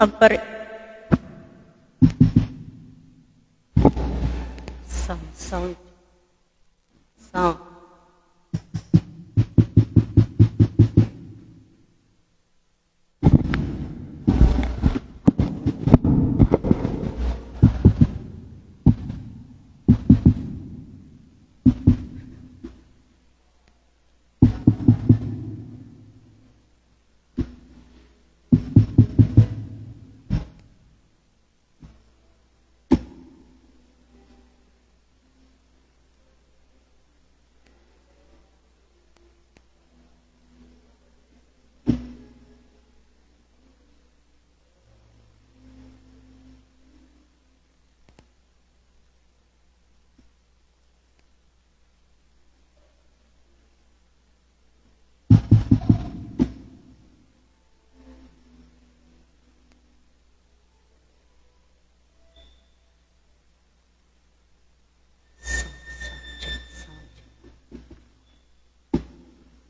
Agpare... Sound.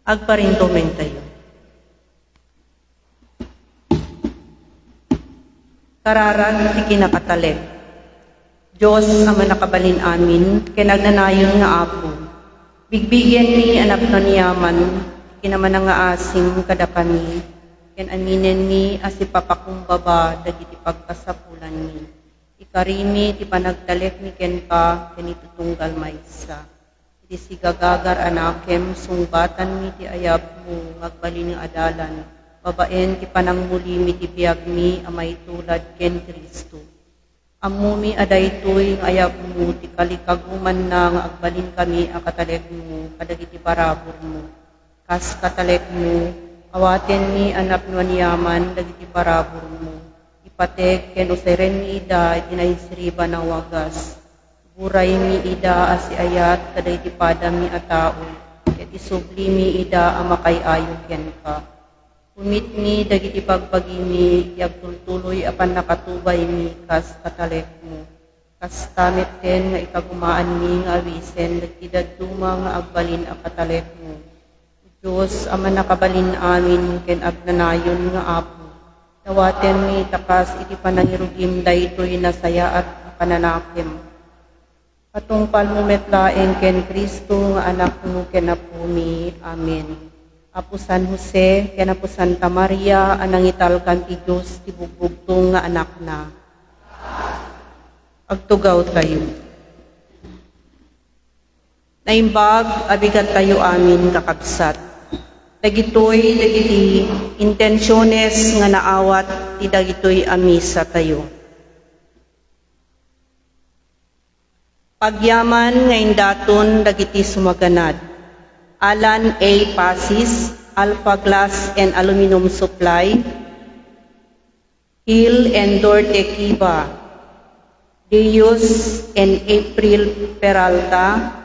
Agparintumen tayo. Kararag ti kinakatalek. Diyos ang manakabalin amin, kinagnanayon nga apo. Bigbigyan mi anak na niyaman, kinaman nga asim kadakani, ken aminen mi asipapakumbaba, dagiti pagkasapulan mi. Ikarimi ti panagtalek mi ken ka, kenitutunggal maysa. Iti sigagagar anakem, sungbatan mi ti ayab mo, ngagbali ng adalan, babaen ti panangmuli mi ti biyag mi, amay tulad ken Kristo. Amumi adaytoy ng ayab mo, ti kalikaguman na nga agbalin kami akatalek mo, kadagiti parabor mo. Kas katalek mo, awaten mi anak no niyaman, dagiti parabor mo. Ipatek ken useren mi ida, itinaisriba ng wagas. Buray mi ida asi ayat, kaday ti pada mi atao, ket isubli mi ida amakay ayo ken ka. Umit mi dagiti pagpagi mi, yagtultuloy apan nakatubay mi kas katalek mo. Kas tamit ken nga ikagumaan mi nga awisen, dagiti daduma nga agbalin a katalek mo. Diyos aman nakabalin amin ken agnanayon nga apo. Dawaten mi takas iti panangirugim daytoy nasaya at kananakem. Patungpal mo metlaeng ken Kristo nga anak mo ken apumi. Amen. Apo San Jose, ken Apo Santa Maria, anang italkan ti Diyos ti bugbugtong nga anak na. Agtugaw tayo. Naimbag, abigat tayo amin kakabsat. Dagitoy, dagiti intensyones nga naawat, ti dagitoy amisa tayo. Pagyaman ngayon daton dagiti sumaganad. Alan A. Pasis, Alpha Glass and Aluminum Supply. Hill and Dorte Kiba. Deus and April Peralta.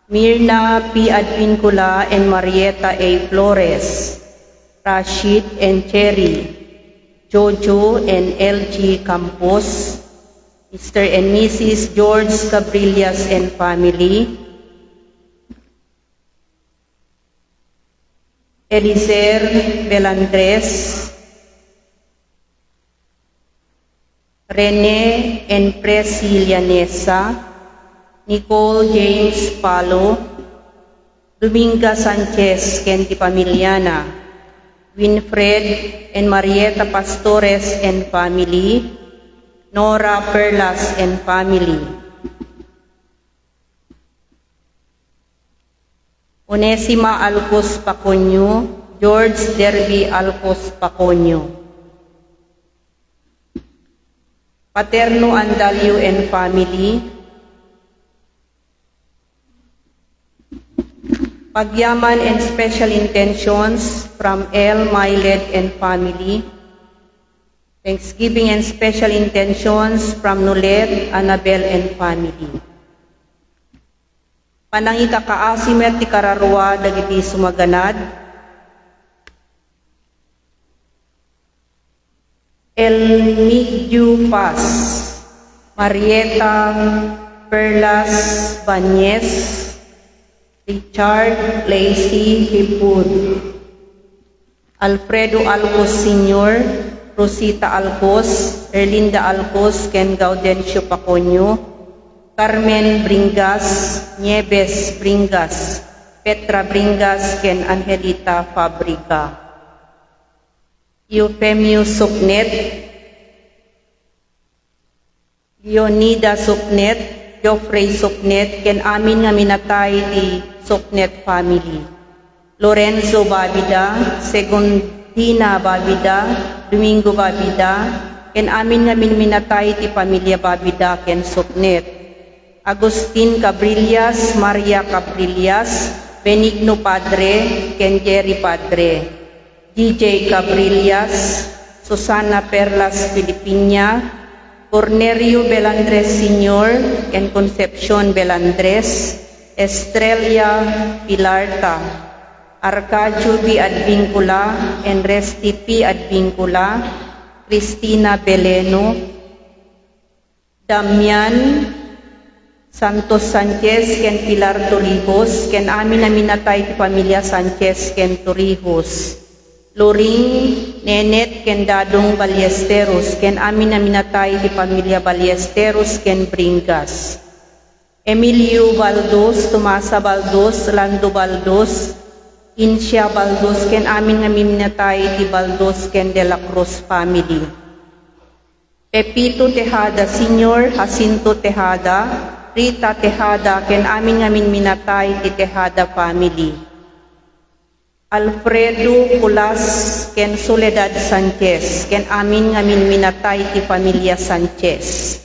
Mirna P. Advincula and Marieta A. Flores. Rashid and Cherry. Jojo and LG Campos. Mr. and Mrs. George Cabrillas and family, Elizer Belandres, Rene and Presilianesa, Nicole James Palo, Dominga Sanchez Kenti Pamiliana, Winfred and Marieta Pastores and family, Nora Perlas and family. Onesima Alcos Paconyo, George Derby Alcos Paconyo. Paterno Andalio and family. Pagyaman and special intentions from L. Milet and family. Thanksgiving and special intentions from Nulet, Annabel, and family. Panangita kaasimet ti kararwa dagiti sumaganad. Elmigdio Paz, Marieta Perlas Bañez, Richard Lacey Hipud, Alfredo Alcos Sr., Rosita Alcos, Erlinda Alcos, ken Gaudencio Paconio, Carmen Bringas, Nieves Bringas, Petra Bringas, ken Angelita Fabrica. Eufemio Suknet, Leonida Suknet, Geoffrey Suknet, ken amin nga minatay ti Suknet family. Lorenzo Babida, Segundina Babida, Domingo Babida, ken amin nga minatay ti pamilya Babida ken Suknet. Agustin Cabrillas, Maria Cabrillas, Benigno Padre, ken Jerry Padre. DJ Cabrillas, Susana Perlas Filipina, Cornerio Belandres Sr. ken Concepcion Belandres, Estrella Pilarta, Arcadio B. Advincula, Enresti P. Advincula, Cristina Beleno, Damian Santos Sanchez, ken Pilar Torrijos, ken amin na minatay ti pamilya Sanchez, ken Torrijos. Loring Nenet, ken Dadong Ballesteros, ken amin na minatay ti pamilya Ballesteros, ken Bringas. Emilio Baldos, Tomasa Baldos, Lando Baldos, Incia Baldos, ken amin nga minatay ti Baldos, ken De La Cruz family. Pepito Tejada Sr., Jacinto Tejada, Rita Tejada, ken amin nga minatay ti Tejada family. Alfredo Culas, ken Soledad Sanchez, ken amin nga minatay ti pamilya Sanchez.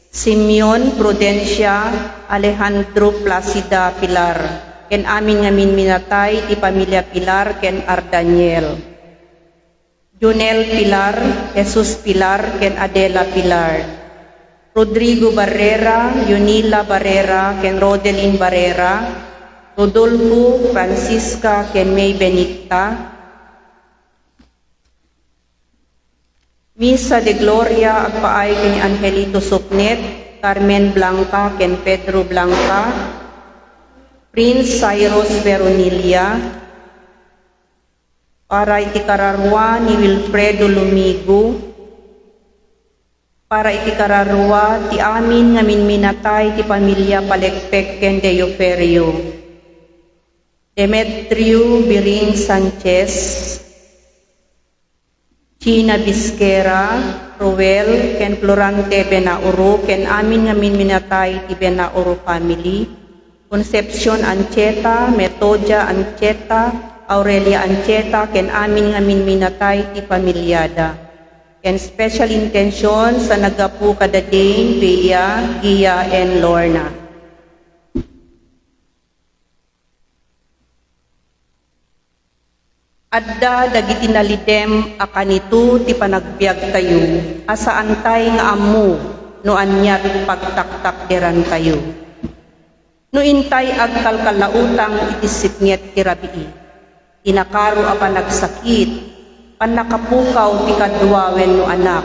Simeon Prudencia Alejandro Placida Pilar, ken amin nga minatay ti pamilya Pilar, ken Ardaniel. Junel Pilar, Jesus Pilar, ken Adela Pilar. Rodrigo Barrera, Yunila Barrera, ken Rodelin Barrera, Rodolfo Francisca, ken May Benita, Misa de Gloria agpaay ken Angelito Suknet, Carmen Blanca, ken Pedro Blanca, Prince Cyrus Veronilla, para iti kararwa ni Wilfredo Lumigo, para iti kararwa ti amin nga minatay ti pamilya Palekpek ken Deoferio. Demetrio Biring Sanchez, China Bisquera, Roel, ken Florante Benauro, ken amin nga minatay ti Benauro family. Concepcion Ancheta, Metodia Ancheta, Aurelia Ancheta, ken amin nga minatay ti pamilyada. Ken special intention sa nagapu kadading Bea, Gia, and Lorna. Adda dagiti nalidem akanitu ti panagbiag tayo, asaan tay nga ammo no anyat pagtaktak deran tayo. No intay agkalkalautang itisipnget ti rabii, inakaro a panagsakit, panakapukaw ti kadwawen no anak,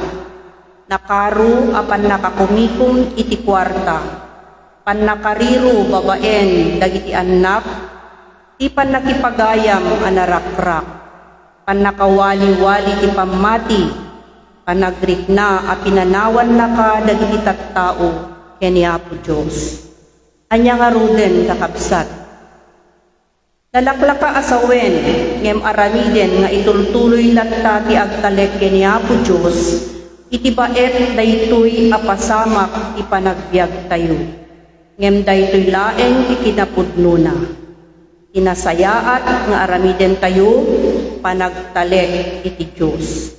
nakaru apan nakakumikum iti kwarta, panakariru babaen dagiti anak, ti panakipagayam anarakrak, panakawali-wali ti pamati, panagrikna a pinanawan na ka dagiti tattao ken ni Apo Diyos. Anya nga ruden kakabsat. Nalaklaka asawen, ngem aramiden nga itultuloy latta ti agtalek ken ni Apo Diyos, iti baet daytoy apasamak ti panagbiag tayo. Ngem daytoy laeng ti kinapudnona. Inasayaat nga aramiden tayo, panagtalek iti Diyos.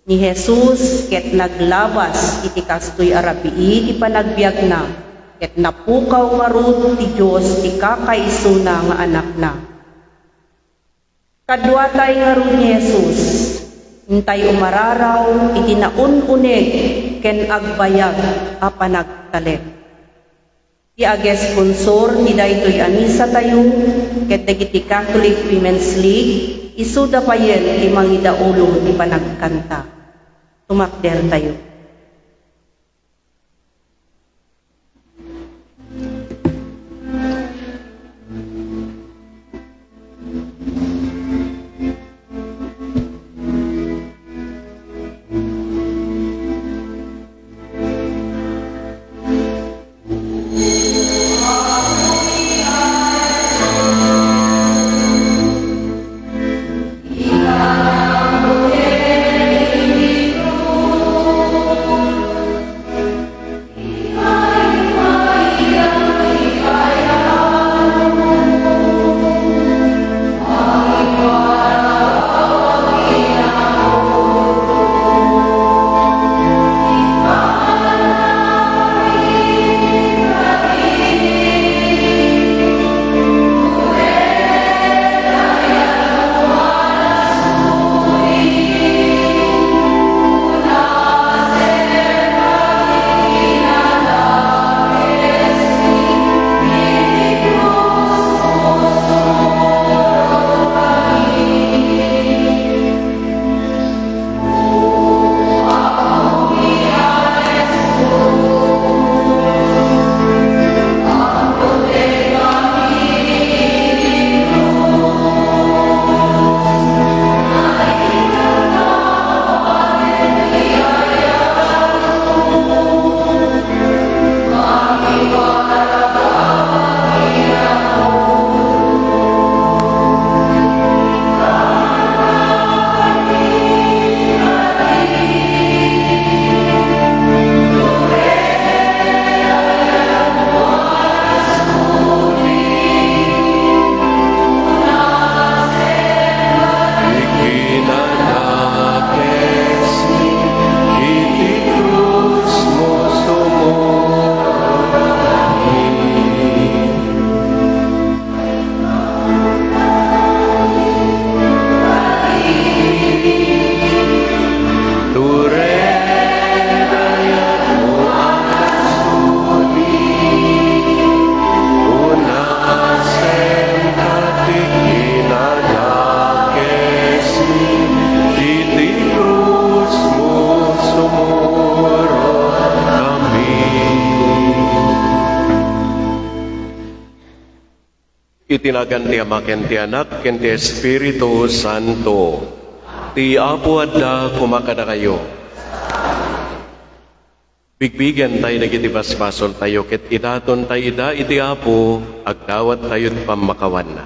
Ni Jesus ket naglabas iti kastoy arabii ti panagbiag na, ket napukaw marud ti Diyos ti kakaisuna nga anak na. Kadwatay nga rod ni Jesus, intay umararaw iti naun-unig ken agbayag a panagtalek. Ti ages sponsor ti daytoy amisa tayo, ket dagiti Catholic Women's League, isuda payen ti mangidaulo ti panagkanta. Tumakder tayo. Itinagan ti Ama ken ti Anak ken ti Espiritu Santo. Ti Apo adda kumakada kayo. Bigbigan tayo nagiti basbasol tayo ket idaton tayo ida iti Apo agdawat tayo pamakawan na.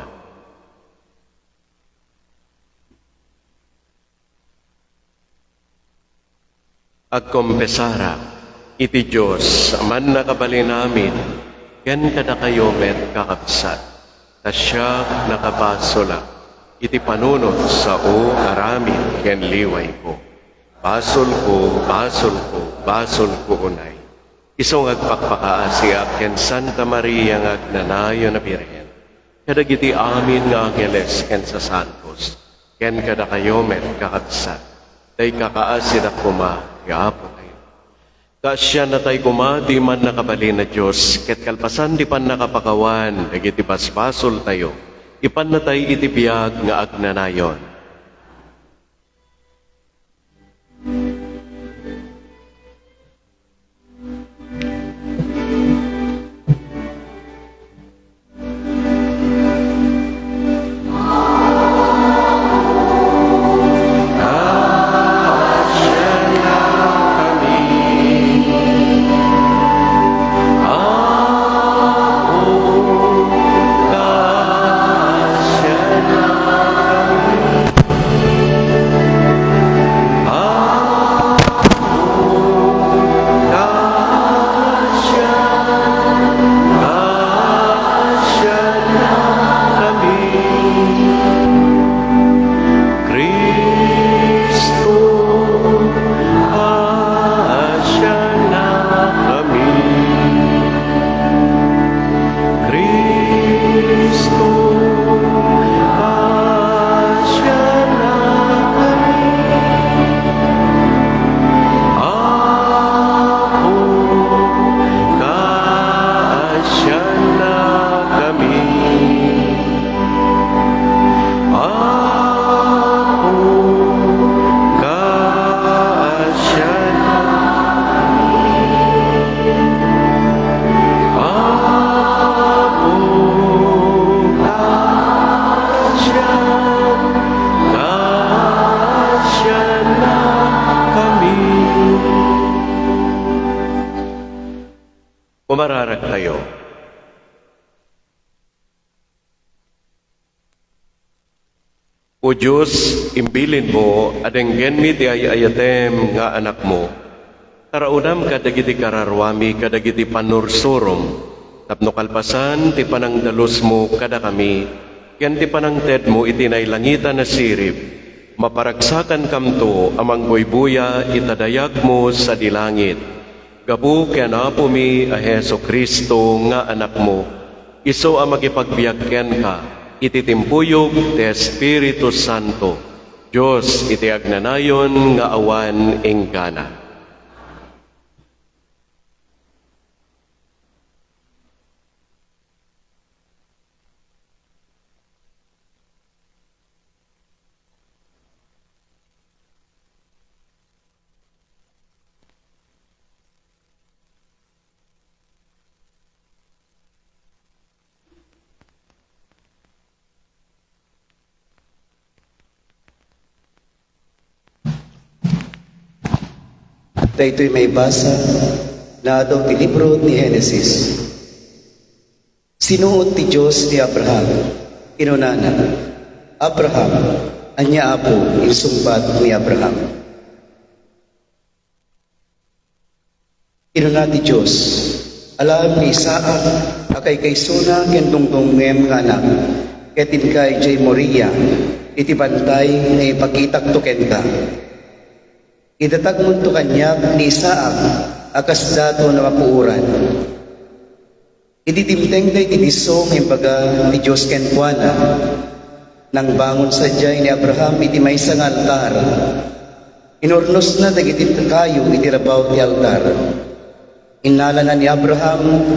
Agkompesara iti Diyos aman nakabali namin ken kada kayo met kakabsat. Tasya nakabasula, iti panunot sa o aramin ken liway ko. Basol ko, basol ko, basol ko unay. Isong agpakpakaasiak ken Santa Maria nga agnanayo na Birhen. Kadagiti amin nga angeles ken sa santos, ken kada kayo met kakabsat. Tay kakaasid ako yapo kayo. Kasya na tayo kumati man nakabali na Diyos, ket kalpasan di pan nakapakawan, dagiti basbasol tayo, ipan na tayo itibiyag nga agnanayon. Umararag tayo. O Diyos, imbilin mo, adenggen mi ti ayayatem nga anak mo. Taraunam kadagiti kararwami, kadagiti panursurom. Tapno kalpasan, ti panangdalos mo kada kami. Ken ti panangted mo itinay langitan na sirip. Maparagsakan kamto amang buybuya itadayag mo sa dilangit. Gabu ken Apo mi a Heso Kristo nga anak mo, iso a magipagbiagken ka, ititimpuyog ti Espiritu Santo, Diyos iti agnanayon nga awan enggana. Dahito'y may basa na daw ti libro ni Genesis. Sinuot ti Diyos ni Abraham, inunana, Abraham, anya apo, insumbat ni Abraham. Inuna ti Diyos, alam ni Isaac, akay kay suna ken dungdong ngem nga anak, ketin kay Jay Moria, iti bantay na ipakitak to ken ka. Itatagmon to kanyak ni Isaac, akas dato na mapuuran. Iditimteng day tibisong imbaga ni Diyos ken kuana, nang bangon sadyay ni Abraham iti maysa nga altar. Inurnos na dagiti kayo iti rabaw ti altar. Inala na ni Abraham,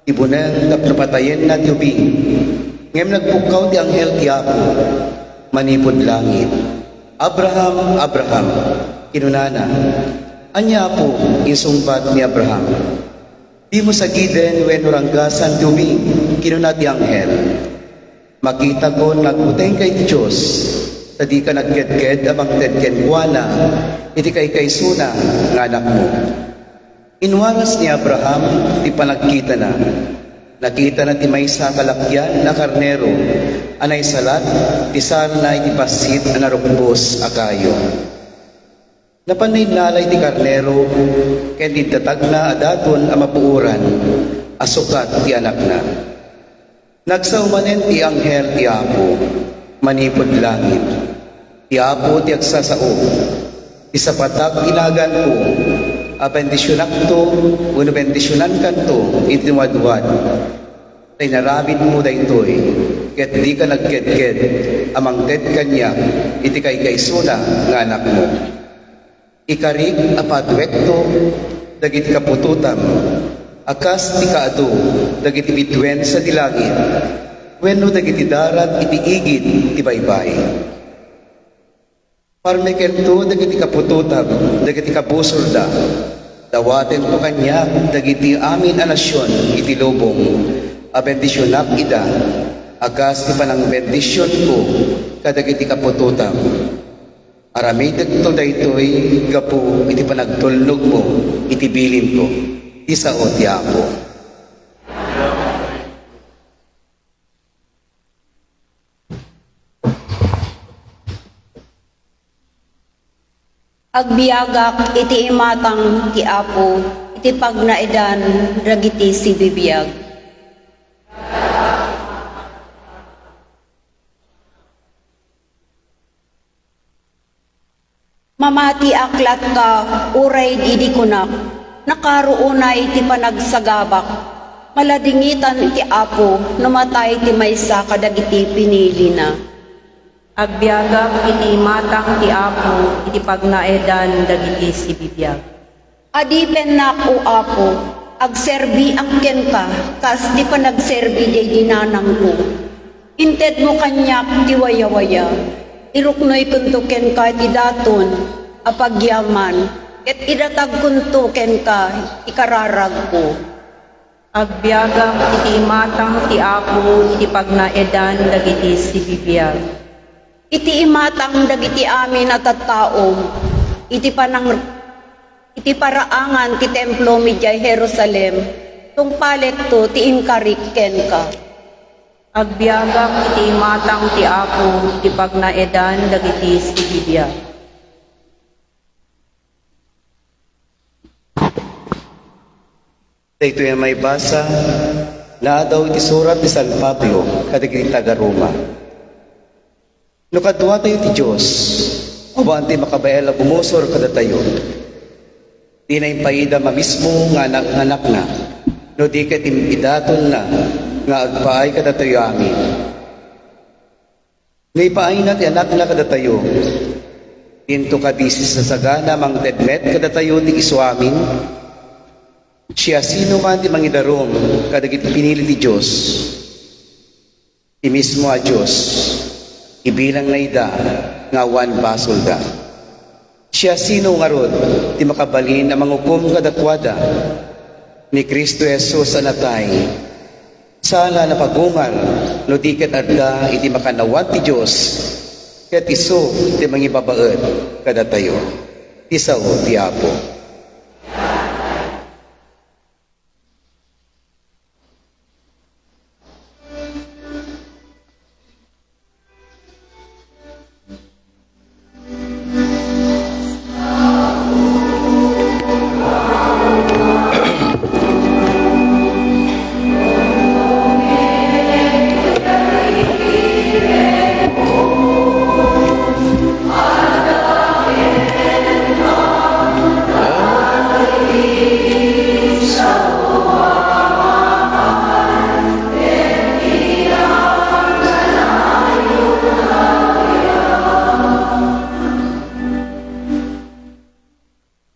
ibuneng kapnapatayen na ti ubing. Ngem nagpukaw ti anghel ti Apo, manipod langit. Abraham, Abraham, kinunana, anya po insumbat ni Abraham. Di mo sagiden wen oranggasan ti ubing, kinuna ti anghel. Makita ko nagputeng kay Diyos, tadi ka nagked-ked amang tedken kuana, iti kay suna ng anak mo. Inwaras ni Abraham, ti panagkita na. Nakita na ti maysa kalakyan na karnero, anay salat, ti sara na iti pasit na narukbos akayo. Napaninalay ti karnero, kaya di tatag na adaton ang mapuuran, asukat ti anak na. Nagsaumanen ti anghel ti Apo, manipod langit. Ti Apo ti agsasao, isapatak inagan ko, bendisyonak to, uno bendisyonan kanto, itiwadwad. Tay naramid mo daytoy, ket di ka nagked-ked, amang ted kanya, iti kay suna nga anak mo. Ikarig apadwekto, dagiti kapututam, akas ti kaado, dagiti bitwen sa dilangit, wenno dagiti darat iti igid ti baybay. Parmekento dagiti kapututam, dagiti kabusolda, dawaten to kanya, dagiti amin a nasyon iti lubong, a bendisyonak ida, akas ti panang bendisyon ko, kadagiti kapututam. Aramid to daytoy gapu iti panagtulnog mo, iti bilin ko, isa o ti Apo. Agbiagak iti imatang ti Apo, iti pagnaidan ragiti si bibiyag. Mamati aklat ka, uray didi kunak, nakaruunay iti panagsagabak, maladingitan iti Apo, numatay ti maysa kadagiti pinili na. Agbiagak iti matang ti Apo, iti pagnaedan dagiti si bibiyag. Adipen nak o Apo, agserbi ang ken ka, kas di pa nagserbi day dinanang ko. Inted mo kanyak ti waya-waya, iruknoy kuntuken ka ti daton, apagyaman, ket idatag kuntuken ka, ikararag ko. Agbiagak iti matang ti Apo, iti pagnaedan dagiti si bibiyag. Iti imatang dagiti amin at tattaom, iti paraangan ti templo midjay Jerusalem, tungpalet to ti inkarik ken ka. Agbiagak iti matang ti Apo, iti pagnaedan dagiti si bibiyag. Ito yung may basa na daw iti surat ni San Pablo kadagiti taga Roma. No kadwa tayo ti Diyos, awan ti makabaela bumusor kada tayo. Di na impayida mamismo nga anak na, no di ket impidaton na, nga agpaay kada tayo amin. No ipaay na ti anak na kada tayo, dinto kadisis sa sagana mang tedmet kada tayo ti iswamin, siya sino man ti mangidarom kadagiti pinili ti Diyos, ti mismo a Diyos, ibilang na ida nga wan basol da. Siya sino nga rod ti makabalin ang mangukom kadakwada ni Kristo Jesus anatay. Sala na pagungal no di ket adda iti makanawan ti Diyos ket iso ti mangibabaet kada tayo. Isa o ti Apo.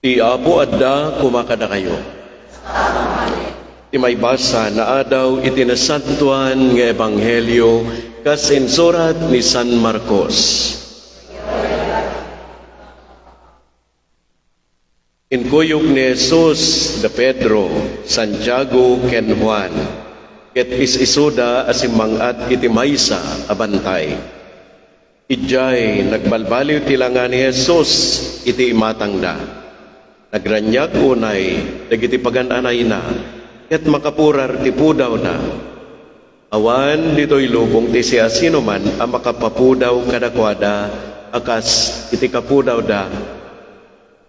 Ti Apo adda kumakada kayo. Ti may basa na adaw itinasantuan nga ebanghelyo kas insurat ni San Marcos. Inkuyog ni Jesus de Pedro, Santiago ken Juan. ket is-isuda asimangat iti maysa abantay. Ijay nagbalbaliw tilangan ni Jesus iti imatangda. Nagranyag unay dagiti pagananay na ket makapurar ti pudaw na. Awan dito'y lubong ti siya sino man ang makapapudaw kadakwada akas iti kapudaw da.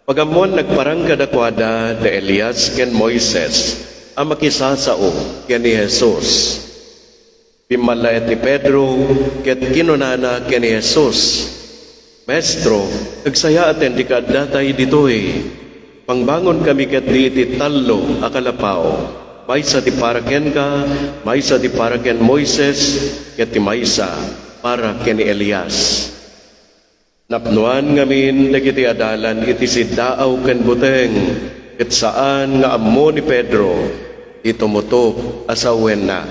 Pagamon nagparang kadakwada de Elias ken Moises ang makisasao ken ni Jesus. Pimalayat ni Pedro ket kinunana ken ni Jesus. Maestro, agsaya aten di kaaddatay ditoy. Pangbangon kami ket di iti tallo akalapao. Maysa ti para ken ka, maysa ti para ken Moises, ket ti maysa para ken ni Elias. Napnuan ngamin dagiti adalan iti siddaaw ken buteng, ket saan nga ammo ni Pedro itumutok asawen na.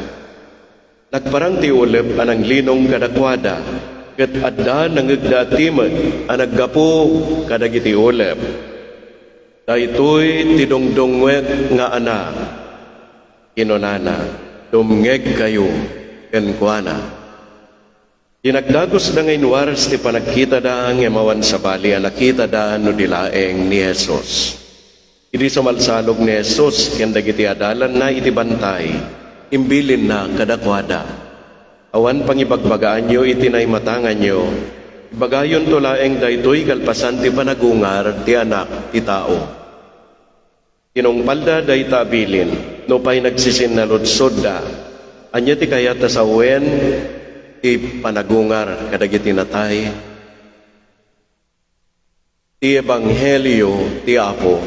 Nagparang ti ulep anang linong kadakwada, ket adda nangegda timed ang naggapo kadagiti ulep. Daytoy tidongdongwet nga anak, inonana, dumngeg kayo, kenkwana. Dinagdagos na ngayon waras ti panagkita da ang emawan sa bali, nakita da no dilaeng ni Jesus. Idi sumalsalog ni Jesus, kendagiti adalan na iti bantay, imbilin na kadakwada. Awan pangibagbagaan nyo, itinay matangan nyo, ibagayon tulaeng daytoy kalpasan ti panagungar ti anak ti tao. Tinongpalda day tabilin, no pa'y nagsisinnaludsod da. Anya ti kayat sa uwen, ti panagungar kadagiti natay. Ti ebanghelyo ti Apo.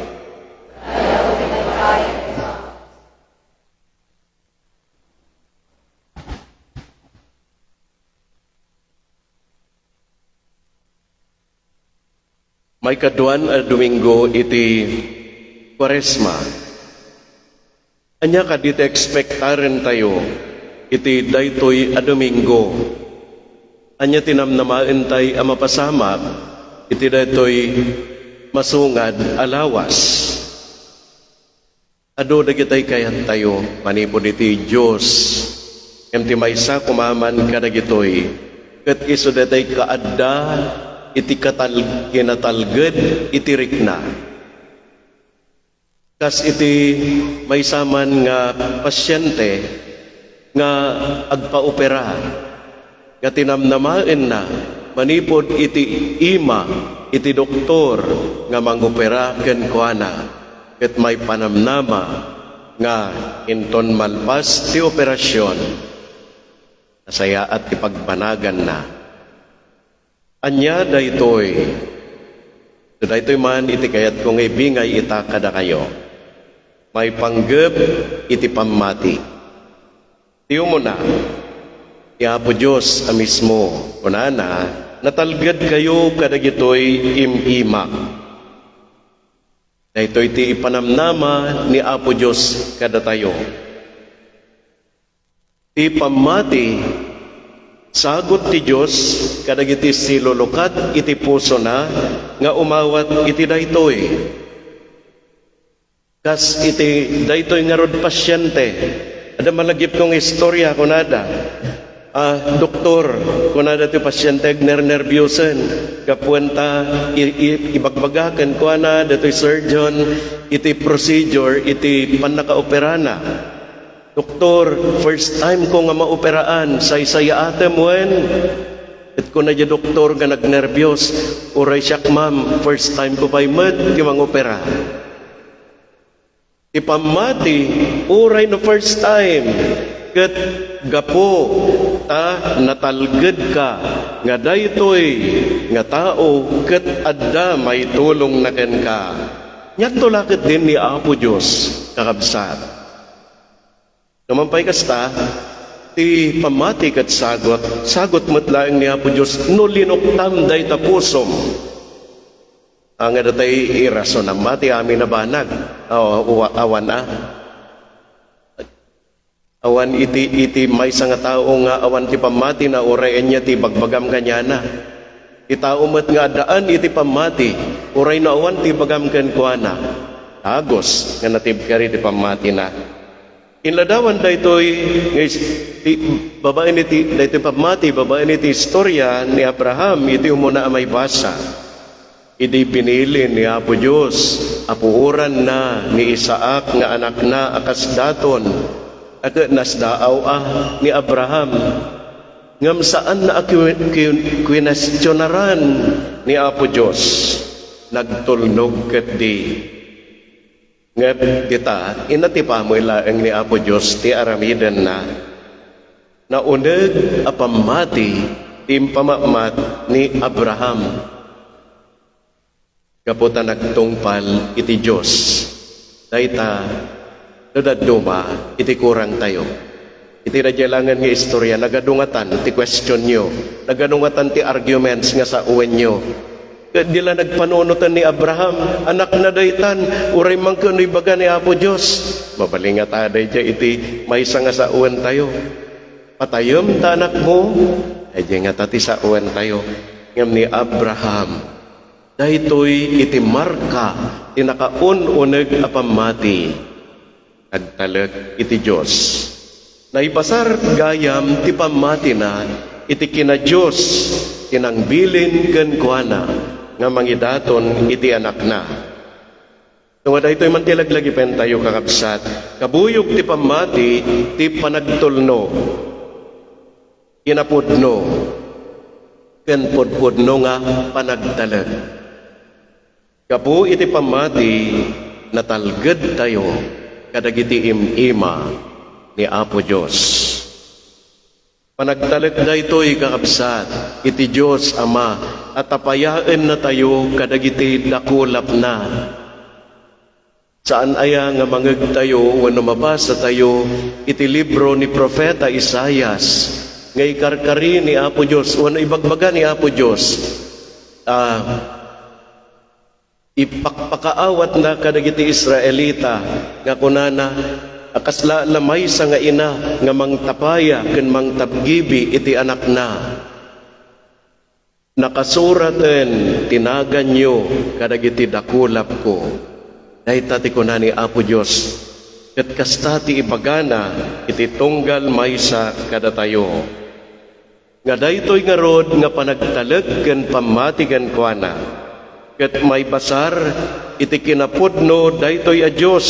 May kaduan a Domingo iti Kwaresma. Anya ka dito ekspektaren tayo iti daytoy a Domingo. Anya tinamnamaen tay a mapasamak iti daytoy masungad alawas. Ado dagitay kayat tayo manipod iti Dios. Emti maysa kumaman kadagitoy ket isu daytoy kaadda iti kinatalged iti rikna. Kas iti may saman nga pasyente nga agpaopera nga tinamnamaen na manipod iti ima iti doktor nga mangopera ken kuana ket may panamnama nga inton malpas ti operasyon nasaya at ti pagbanagan na. Anya daytoy man iti kayat kong ibingay ita kada kayo. May panggep iti pamati. Tiyo mo na, Apo Diyos a mismo, kunana, natalgad kayo kadagitoy imima. Daytoy ti ipanamnama ni Apo Diyos kada tayo. Ti pamati, sagot ti Diyos kadagiti silulukat iti puso na nga umawat iti daytoy. Kas iti daytoy nga rod pasyente. Ada malagip kong istorya kunada. Doktor kunada ti pasyente nernerbyusen kapuenta ibagbagaken kuana daytoy surgeon iti procedure iti panakaoperana. Doktor, first time ko nga maoperaan, say-saya atem wen. At ko na dyan doktor nga nagnervyos, uray siyak ma'am, first time ko pa'y med, kimang opera. Ipamati, uray no first time, ket gapo, ta natalged ka, nga daytoy, nga tao, ket adda may tulong na ken ka. Nyan tulakit din ni Apo Diyos, kakabsat. Namampay kasta, ti pamati kat sagot matlaeng ni Apo Diyos, no linoktam day tapusom. Ang adatay irason ang mati amin na banag, awan na. Awan iti may nga tao nga awan ti pamati na urayan niya ti bagbagam kanyana. Itao mat nga daan iti pamati, uray na awan ti bagam kan kuana. Agos nga natibkari ti pamati na. Inladawan daytoy babae niti daytoy pamati babae niti istorya ni Abraham iti umuna may basa. Idi pinili ni Apo Dios apuuran na ni Isaac nga anak na akas daton at nasdaaw ni Abraham ngam saan na kwinestyonaran ni Apo Dios nagtulnog ket di nga kita inatipa mo ilaeng ni Apo Dios ti aramiden na nauneg apamati ti pamamat ni Abraham kaputa nagtungpal iti Dios dayta dadaduma iti kurang tayo iti radyalangan nga istorya nagadungatan ti question nyo nagadungatan ti arguments nga sa uwen nyo dila nagpanunutan ni Abraham anak na daytan uray mangkon ibaga ni Apo Dios mabalingat aday dya iti maysa nga sa uwen tayo patayom ta anak mo ay nga tati sa uwen tayo ngam ni Abraham daytoy iti marka ti nakaun-uneg apamati nagtalag iti Dios naibasar gayam ti pamati na iti kina Dios tinangbilin ken kuana nga mangidaton iti anak na tungod daytoy man ti laglagi pen tayo kakabsat kabuyog ti pamati ti panagtulno kinapudno ken pudpudno nga panagtalag kabu iti pamati natalged tayo kadagiti imima ni Apo Dios. Panagtalag daytoy kakabsat iti Dios Ama at apayaan na tayo kadagiti dakulap na. Saan aya nga mangeg tayo wenno mabasa tayo iti libro ni Propeta Isaias nga ikarkari ni Apo Dios wenno ibagbaga ni Apo Dios ipakpakaawat na kadagiti Israelita nga kunana akasla lamay sa nga ina nga mangtapaya ken mangtabgibi iti anak na nakasuraten tinagan nyo kadagiti dakulap ko dayta ti kunani Apo Dios ket kasta ti ibagana iti tunggal maysa kada tayo nga daytoy nga rod nga panagtaleg ken pamati ken kuana ket may basar iti kinapudno daytoy a Dios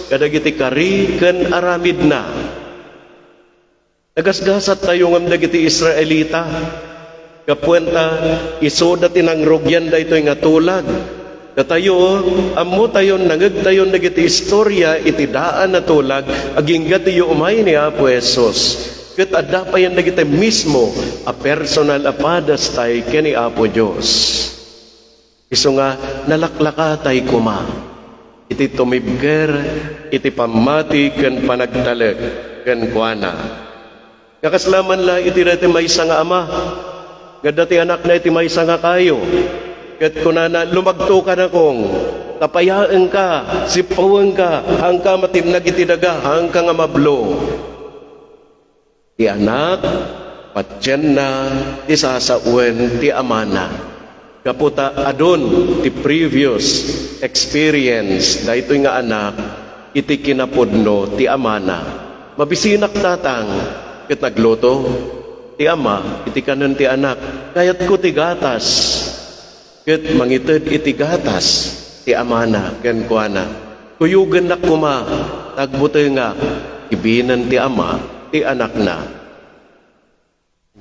kadagiti kari ken aramid na nagasgasat tayo ngam dagiti Israelita kapuenta isoda tinangrogyan daytoy nga tulag katayo ammo tayon nangeg tayon dagiti istorya iti daan na tulag agingga tiyo umay ni Apo Jesus ket adda pa yan dagiti mismo a personal apadas tay ken ni Apo Dios iso nga nalaklakatay kuma iti tumibger iti pamati ken panagtaleg ken kuana kakaslaman la iti dati maysa nga ama nga dati anak na iti maysa nga kayo ket kunana lumagto ka na kong tapayaan ka sipawen ka hangka matimnag iti daga hangka nga mablo ti anak patyen na ti sasawen ti amana kaputa adon ti previous experience daytoy nga anak iti kinapudno ti amana mabisinak tatang ket nagluto ti ama iti kanon ti anak kayat ko ti gatas ket mangited iti gatas ti amana ken kuana kuyugen na kuma tagbutoy nga ibinan ti ama ti anak na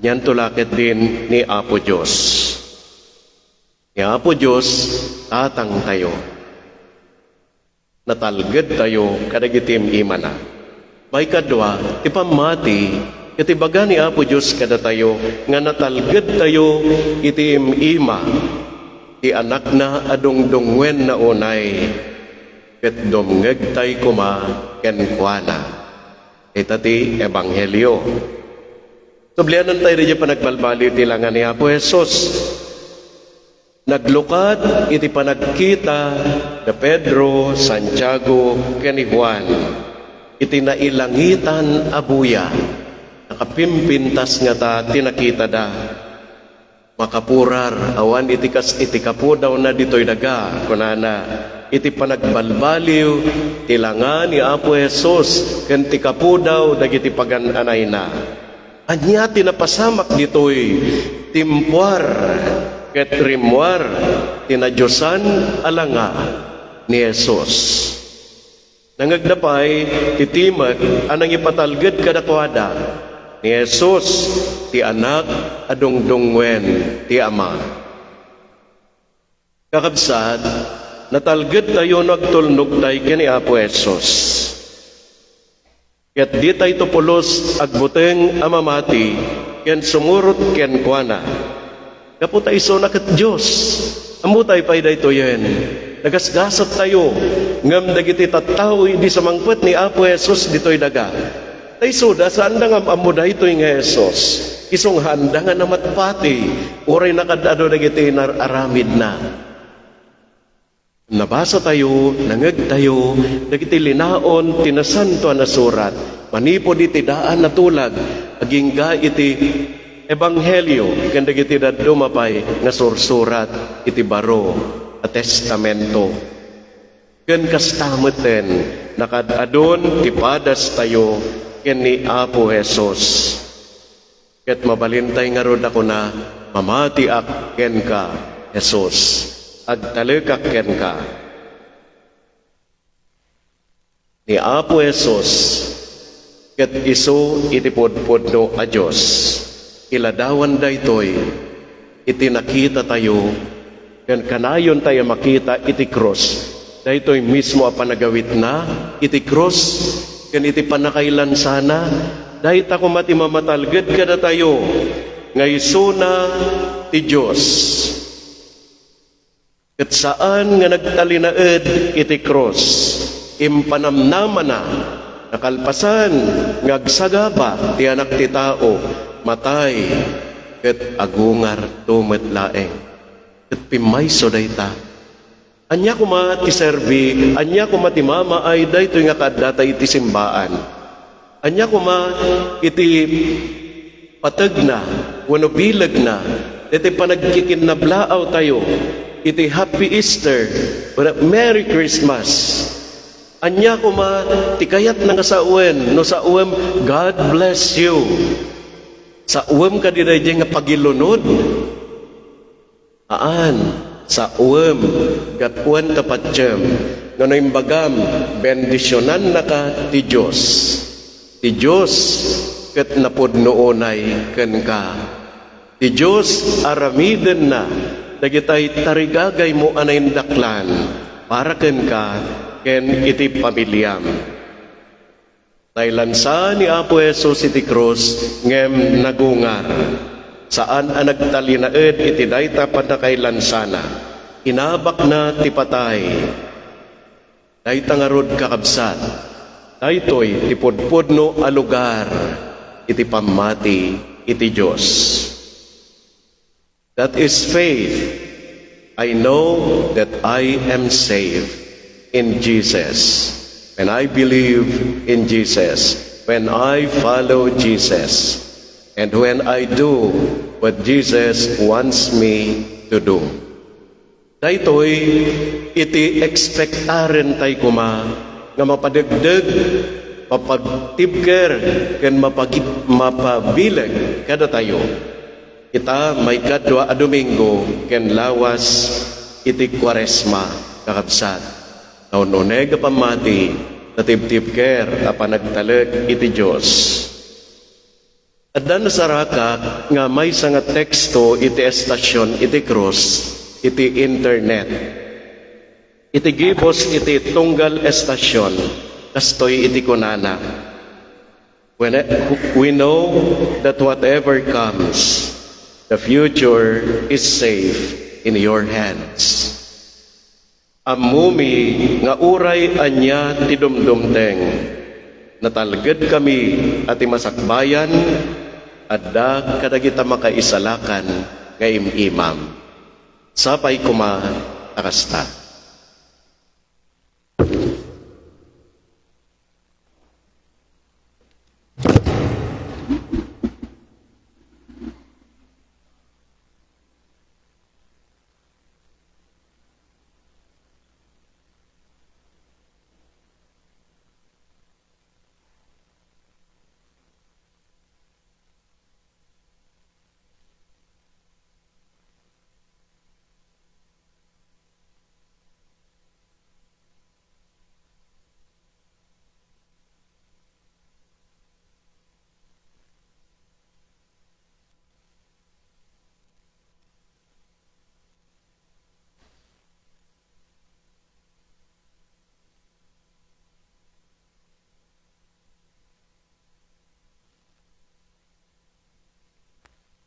nyan tulaket din ni Apo Dios ni Apo Dios tatang tayo natalged tayo kadagitim imana may kadwa ti pamati iti baga ni Apo Dios kada tayo nga natalged tayo iti ima ti anak na adungdungwen na unay ket dumngeg tay kuma ken kuana ita ti ebanghelyo sublianan tayo rin panagbalbali ti langan ni Apo Jesus naglukat iti panagkita na Pedro, Santiago, ken ni Juan iti nailangitan abuya nakapimpintas nga ta tinakita da makapurar, awan iti kapu daw na dito'y daga, kunana, iti panagbalbaliw, tilangan ni Apo Jesus, ken ti kapu daw, dagiti pagananay na. Anya tinapasamak dito'y timpuar, ket rimwar, tinadyosan alanga ni Jesus. Nangagdapay, titimat, anang ipatalged kadakwada, ni Jesus, ti anak, adungdungwen, ti ama. Kakabsat, natalged tayo nagtulnog tayo kini Apo Jesus. Ket di tayo tupulos agbuteng amamati, ken sumurot ken kuana. Kaputay so na ket Diyos, amutay pa'y dayto yen. Nagasgasat tayo, ngam dagiti tattao, di sa mangpet ni Apo Jesus dito'y daga. Tay suda, saan da nga amuda ito'y nga Jesus? Isong handa nga namatpati, uray nakadado dagiti nararamid na. Nabasa tayo, nangag tayo, dagiti linaon, tinasanto na surat, manipod iti daan na tulag, aging ga iti ebanghelyo, kanda iti dadumapay, nga sursurat, iti baro, a testamento. Ken kastameten, nakadadon, tipadas tayo, ken ni Apo Jesus. Ket mabalintay nga rod ako na, mamati ak ken ka, Jesus. Agtalekak ken ka. Ni Apo Jesus, ket iso iti podpodno a Diyos. Iladawan daytoy, iti nakita tayo, ken kanayon tayo makita iti cross. Daytoy mismo a panagawit na, iti cross, ken iti panakailan sana, dahit ako mati mamatalged kada tayo, nga iso na ti Diyos. Ket saan nga nagtalinaed iti cross, impanamnaman na, nakalpasan, ngagsagaba, ti anak ti tao, matay, ket agungar tumet laeng. Ket pimayso dayta. Anya kuma ti serbi, anya kuma ti mama ay daytoy nga kadata iti simbaan. Anya kuma iti pateg na, wano bilag na, iti panagkikinnablaaw tayo, iti Happy Easter, Merry Christmas. Anya kuma ti kayat na nga sa uwen, no sa uwem, God bless you. Sa uwem ka di nga pagilunod. Aan, sa uwem, gatwan tapatyem, no na imbagam, bendisyonan na ka ti Diyos. Ti Diyos, ket napodnoonay ken ka. Ti Diyos, aramiden na, dagitay tarigagay mo anay daklan, para ken ka, ken iti pamilyam. Nailansa ni Apo Jesus iti cross, ngem nagungar. Saan ang nagtalinaed iti dayta panakailansana. Inabak na ti patay. Dayta nga rod kakabsat. Daytoy ti podpodno a lugar, iti pamati iti Diyos. That is faith. I know that I am saved in Jesus. When I believe in Jesus, when I follow Jesus, and when I do what Jesus wants me to do. Daytoy iti expectaren tay kuma nga mapadagdag, mapagtibker, ken mapabilag kada tayo. Kita may kadwa a Domingo ken lawas iti Kwaresma kakabsat. Naununeg a pamati, natibtibker a panagtalag iti Diyos. At dan sarakak nga may nga teksto iti estasyon iti cross, iti internet. Iti gibos iti tunggal estasyon, kastoy iti kunana. We know that whatever comes, the future is safe in your hands. Amumi nga uray anya ti dumdumteng, natalged kami at imasakbayan, adda kadagita makaisalakan nga imam. Sapay kuma takasta.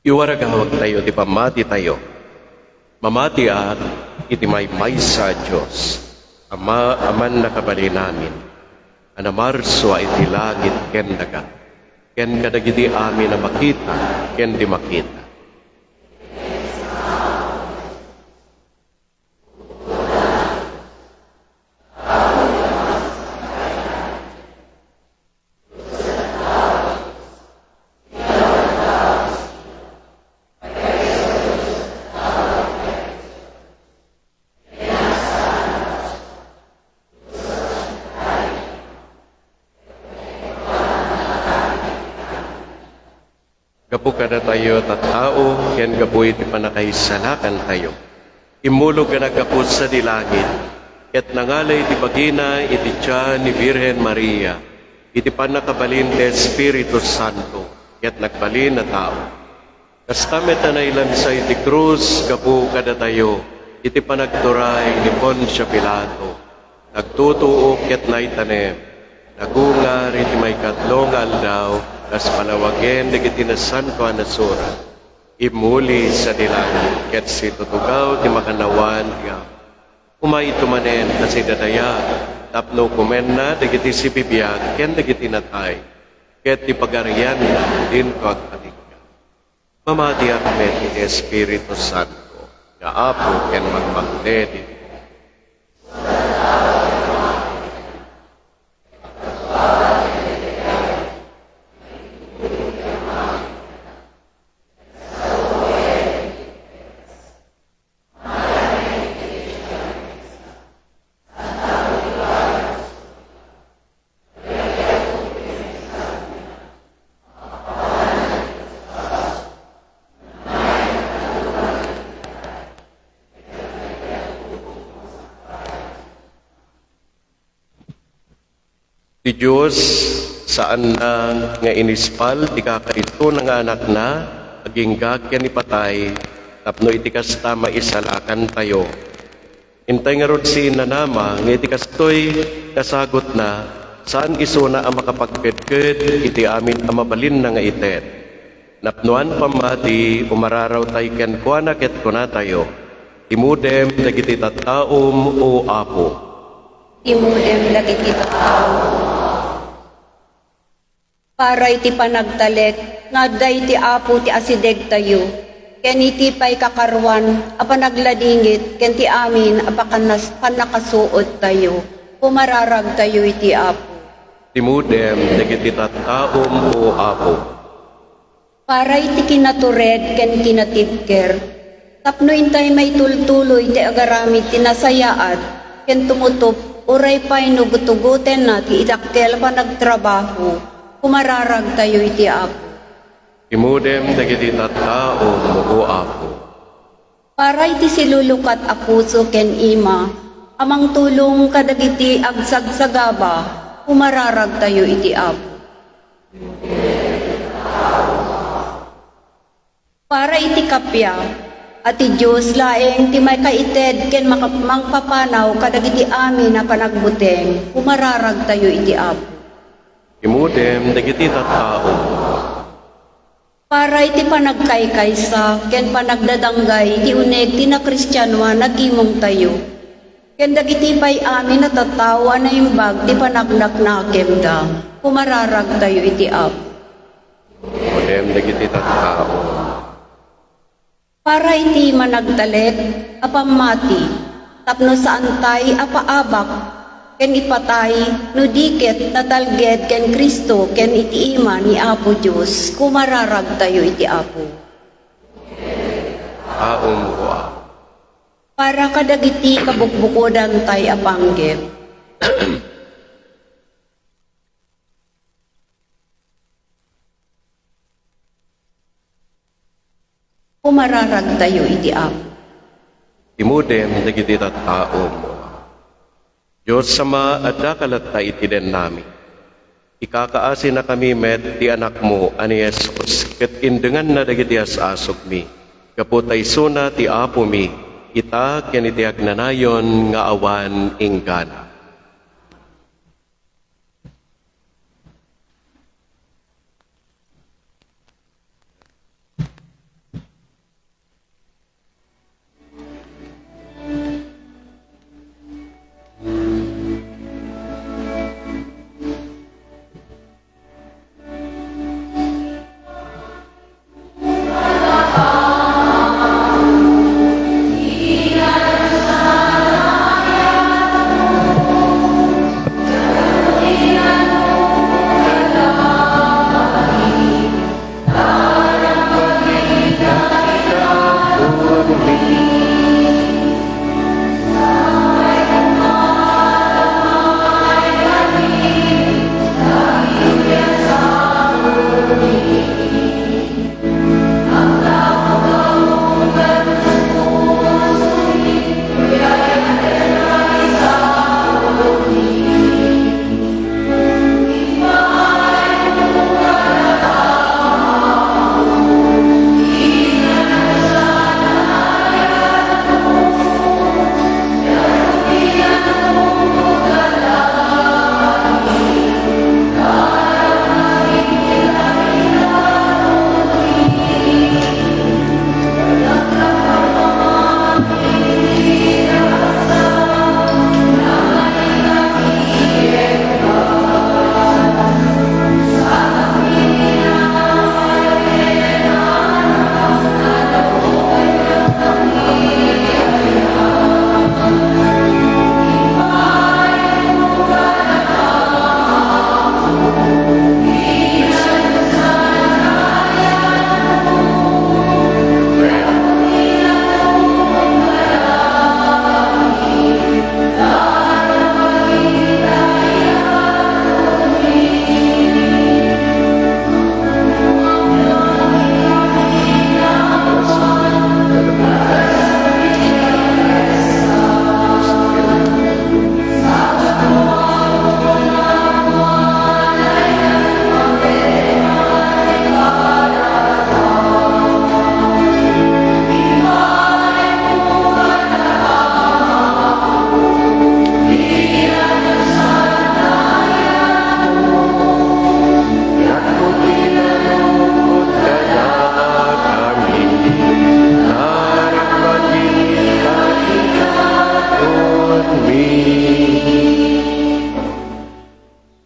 Iwaragawag tayo, ti pamati tayo. Mamati at iti may sa Diyos. Aman nakabali namin. Anamarso iti langit ken daga. Ken kadagiti amin na makita, ken di makita. Gapu kada tayo tattao, ken gapu iti panakaisalakan tayo. Imulog ka nagkapos sa dilangit, ket nangalay iti bagina iti tiyan ni Virgen Maria, iti panakabalin ti Espiritu Santo, ket nagbalin na tao. Kastamet na nailansa iti krus, gapu kada tayo, iti panagturay ni Poncio Pilato, nagtutuok ket naitanem, nagungar iti may katlong aldaw, kas palawagen dagiti nasan ko anasura. Imuli sa dilangit, ket si tutugaw ti makanawan nga. Umay tumanen kasi dadaya, tapno kumen na dagiti si bibiyag, ken dagiti natay, ket ti pagarian na din ko agpatigka. Mamati akmet iti Espiritu Santo, nga apo ken magmagdedi. Ti Diyos, saan na nga inispal, ti kakaito ng anak na, aging gagyan ipatay, tapno iti kasta maisalakan tayo. Intay nga rod si nanama, nga iti kastoy kasagot na, saan iso na ang makapagkedked, iti amin ang mabalin na nga itet. Napnuan pamati, umararaw tayo ken kuana ket kuna tayo. Imudem, dagiti tattaom o apo. Imudem dagiti tattao. Para iti panagtalek, nga day ti apo ti asideg tayo. Ken iti pay kakarwan, apanagladingit, ken ti amin, panakasuot tayo. Pumararag tayo iti apo. Timudem, dagiti tattaom o apo. Para iti kinatured, ken kinatibker. Tapno intay may tultuloy ti agaramid ti nasayaat, ken tumutup, uray pay nugutuguten na ti idakkel pa nagtrabaho. Kumararag tayo iti apo. Imudem dagiti tattaom o apo. Para iti silulukat apuso ken ima, amang tulong kadagiti agsagsagaba, kumararag tayo iti apo. Para iti kapya, ati Diyos laeng ti may kaited ken mangpapanaw kadagiti amin na panagbuteng, kumararag tayo iti apo. Imudem dagiti tattao. Para iti panagkaykaysa, ken panagdadanggay, ti uneg ti na Kristiyanwa nagimong tayo. Ken dagiti pay amin na tattawa na imbag, ti panagnaknakem da, kumararag tayo iti apo. Imudem dagiti tattao. Para iti managtalek, apamati, tapno saan tay apaabak, ken ipatay, nudiket, natalged, ken Kristo, ken iti ima ni Apo Diyos, kumararag tayo iti Apo. Aom o apo. Para kadagiti kabukbukodan tay apanggep. Kumararag tayo iti Apo. Imudem dagiti tattao mo. Diyos sama adda kalatta iti den nami. Ikakaasi na kami met ti anak mo ani Jesus ket indengan na dagiti asasog mi. Kaputay suna ti apo mi. Ita ken iti agnanayon nga awan inggana.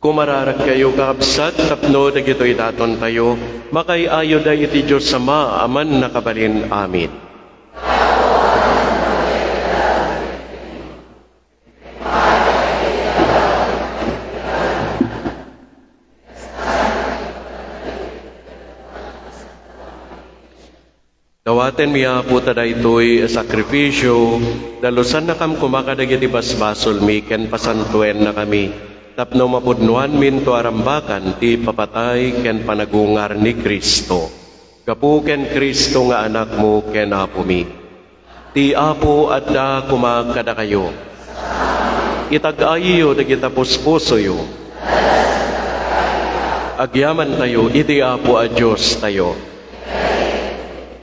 Kumararag kayo kaabsat, tapno dagito'y daton tayo, makay ayo da iti Diyos sama, aman nakabalin, amin. Dawaten miya po tada ito'y sakripisyo, dalusan na kam kumakadagiti basbasol mi, ken pasantuen na kami, tapno mapudnuan min to arambakan ti papatay ken panagungar ni Kristo. Gapu ken Kristo nga anak mo ken apo mi. Ti apo adda kumakada kayo. Itag-ayo dagita puspusoyo. Agyaman tayo iti apo a Diyos tayo.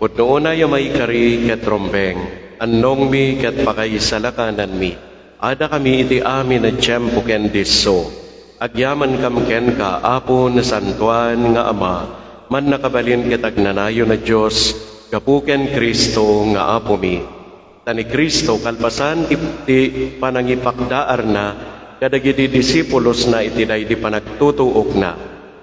Pudno na may kari ket rombeng, annong mi ket pakaisalakanan mi. Ada kami iti amin na tiyempo ken diso. Agyaman kam ken ka, apo na santuan nga ama, man nakabalin ket agnanayo na Diyos, gapu ken Kristo nga apo mi. Tani Kristo kalpasan iti panangipakdaar na, kadagiti disipulos na iti day di panagtutuok na.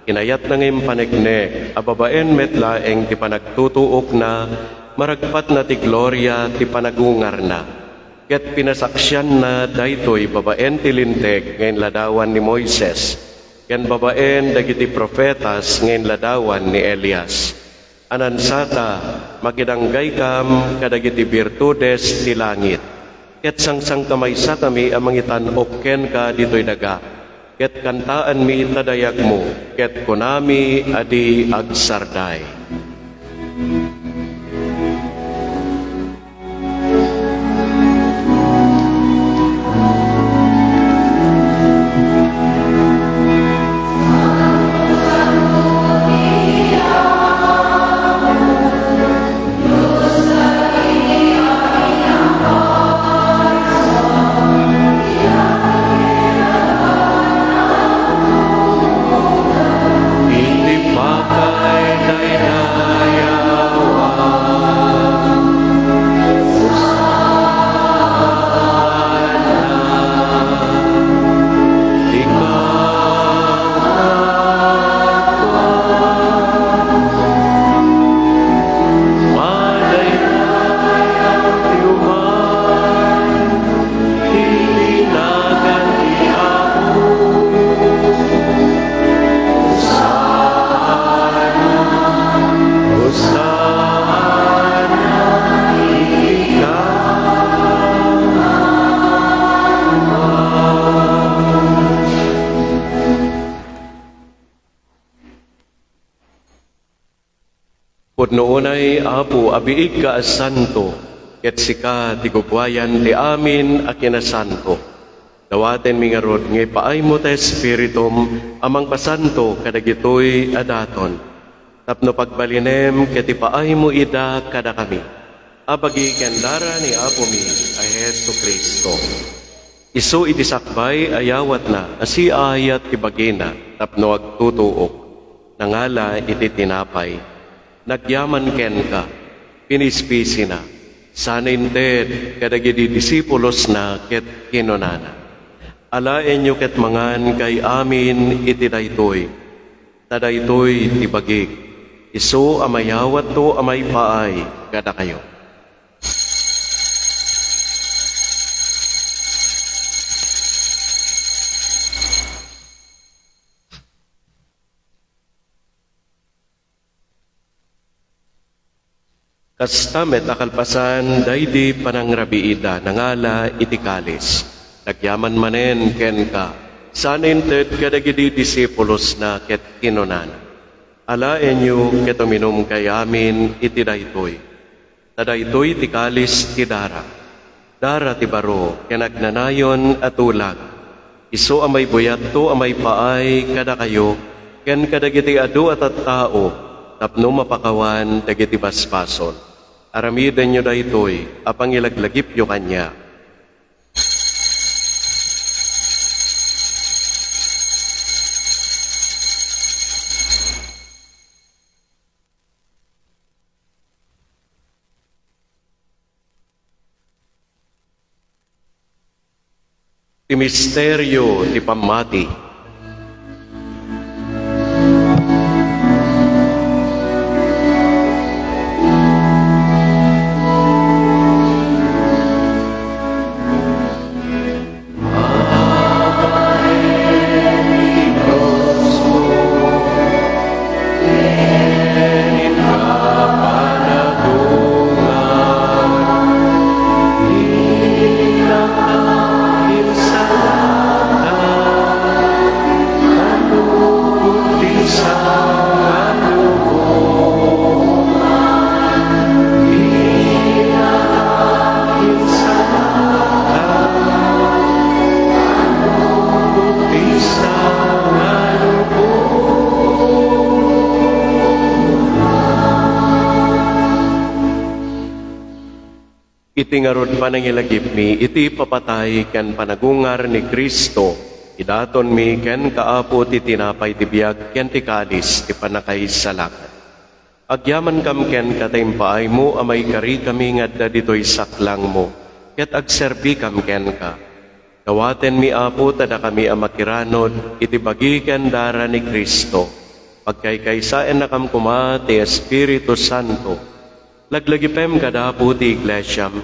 Inayat na ngayong paneknek, ababaen metlaeng ti panagtutuok na, maragpat na ti gloria ti panagungar na. Ket pinasaksyan na daytoy babaen ti linteg ngayon ladawan ni Moises, ken babaen dagiti profetas ngayon ladawan ni Elias. Anansata, makidanggay kam kadagiti birtudes ti langit. Ket sangsang kamay sa kami amangitan okken ka ditoy daga. Ket kantaan mi tadayak mo, ket kunami adi agsarday. Iti pakay dayda Pudnoonay Apo abiig ka as santo, ket sika ti gugwayan ti amin a kinasanto. Dawaten mi nga rod nga ipaay mo ta espiritum amang pasanto kadagitoy adaton. Tapno pagbalinem ket ipaay mo ida kada kami. Abagi kendara ni Apo mi ay Hesu Kristo. Isu iti sakbay ayawat na asiayat ti bagina tapno agtutuok. Nangala iti tinapay. Nagyaman ken ka, pinispisi na. Sana inted kadagiti disipulos na ket kinunana. Alaen nyo ket mangan kay amin iti daytoy. Tadaytoy ti bagig. Isu amayawat to amay paay kada kayo. Kastamet akalpasan daydi panangrabiida nangala iti kalis. Nagyaman manen ken ka. Sana inted kadagiti disipulos na ket kinunana. Alaen nyo ket uminom kay amin iti daytoy. Tadaytoy ti kalis ti dara. Dara ti baro ken agnanayon at ulag. Isu amay buyat to amay paay kada kayo ken kadagiti adu at tao tapno mapakawan dagiti basbason. Aramiden nyo daytoy, apang ilaglagip nyo kanya. Ti misteryo ti pamati. Iti nga rod panangilagip mi, iti papatay ken panagungar ni Kristo, idaton mi ken kaapo ti tinapay ti biag ken ti kalis ti panakaisalak. Agyaman kam ken kataimpaay mo amay kari kami ngadda ditoy saklang mo, ket agserbi kam ken ka. Dawaten mi apo tada kami amakiranod, iti bagi ken dara ni Kristo. Pagkaykaysaen na kam kuma ti Espiritu Santo, laglagipem kadapo ti iglesyam,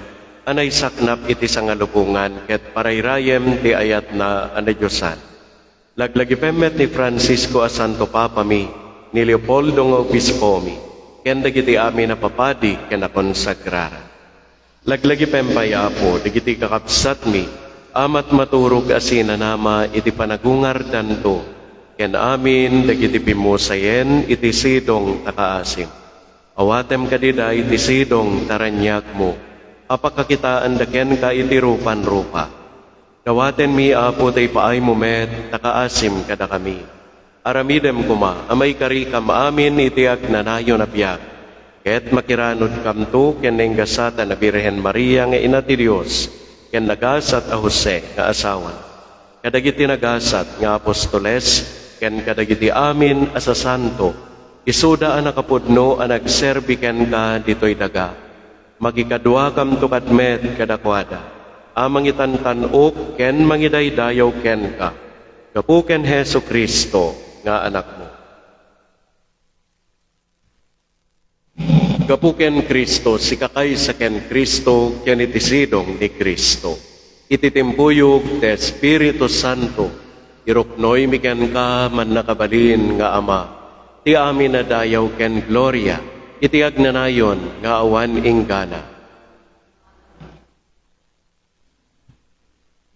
anay saknap iti sangalubungan, ket parayrayem ti ayat na anadyosan. Laglagipem met ni Francisco a Santo Papa mi, ni Leopoldo nga Obispo mi, ken dagiti amin na papadi ken nakonsagraran. Laglagipem payapo, digiti kakapsat mi, amat maturog asinanama iti panagungar danto, ken amin dagiti pimusayen iti sidong takaasim. Awatem kadida iti sidong taranyak mo, apakakitaan daken ka iti rupan-rupa. Dawaten mi apo tay paay mo met, takaasim kada kami. Aramidem kuma, amay kari kam amin iti agnanayo na biyak. Ket makiranod kam to ken nenggasata na Birhen Maria nga ina ti Dios, ken nagasat a Jose nga asawan. Kadagiti nagasat nga apostoles, ken kadagiti amin asa santo, isuda ang nakapudno ang nagserbi ken ka dito'y daga. Magikadwa kam tukad met kadakwada. Amang itantanok ken mangidaydayaw ken ka. Gapu ken Hesu Kristo nga anak mo. Gapu ken Kristo, sikakay sa ken Kristo, ken itisidong ni Kristo. Ititimbuyog te Espiritu Santo, iruknoy mi ken ka man nakabalin nga Ama. Ti amin na dayaw ken gloria, iti agnanayon nga awan inggana.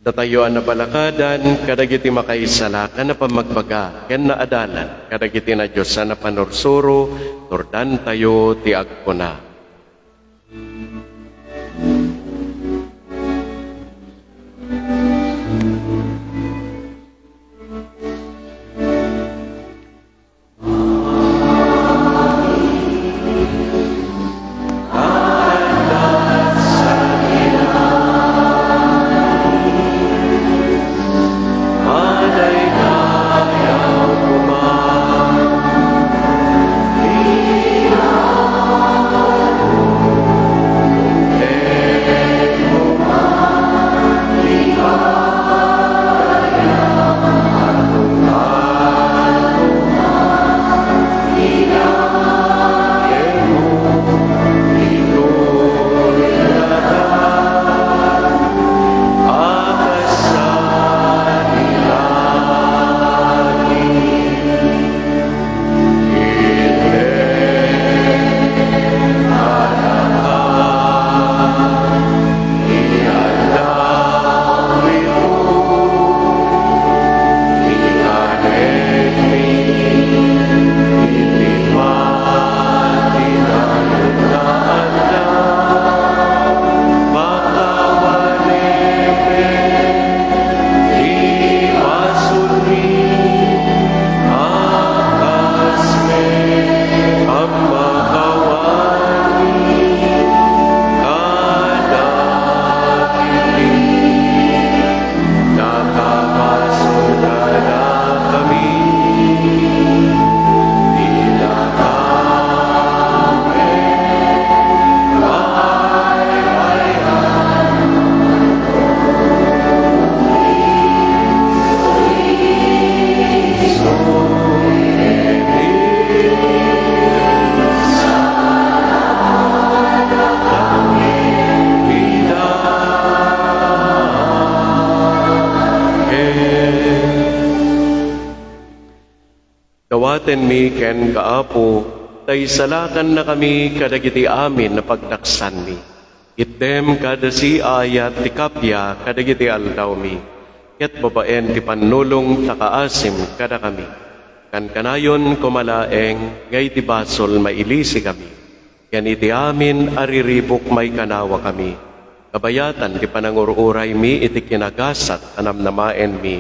Datayo ang nabalakadan, kadagiti makaisala, ka na pamagbaga, ken na adalan, kadagiti na Diyos na panorsuro, turdan tayo ti agpuna. Dawaten mi ken kaapo, tay salakan na kami kadagiti amin na pagtaksan mi. Itdem kada si ayat ti kapya kadagiti aldaw mi. Ket babaen ti panulong takaasim kada kami. Kan kanayon kumalaeng, ngay ti basol mailisi kami. Yan iti amin ariribok may kanawa kami. Kabayatan ti panangururay mi iti kinagasat anamnamaen mi.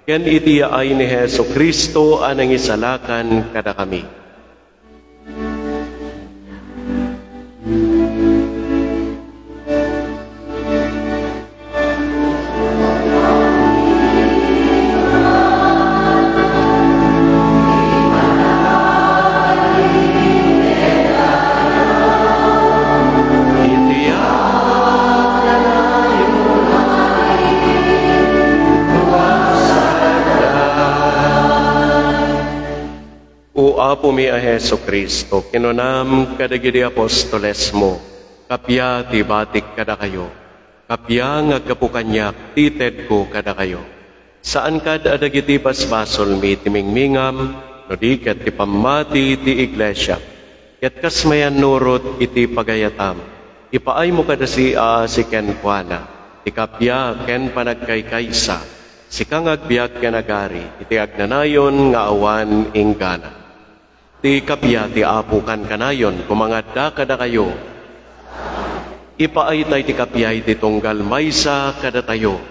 Ken iti ay ni Heso Kristo anang isalakan kada kami. O Apo mi a Heso Kristo, kinunam kadagiti apostoles mo, kapya ti batik kada kayo, kapya ngagkapukanyak tited ko kada kayo. Saan kad adagiti basbasol mi timingmingam, no di ket ti pamati ti iglesia, ket kasmayan nurot iti pagayatam, ipaay mo kada si Ken Juana, ti kapya ken panagkaykaysa, si kang agbiag ken agari, iti agnanayon nga awan inggana. Ti kapya ti Apo kan kanayon, kumangadda kada kayo. Ipaay tay ti kapya iti tunggal maysa kada tayo.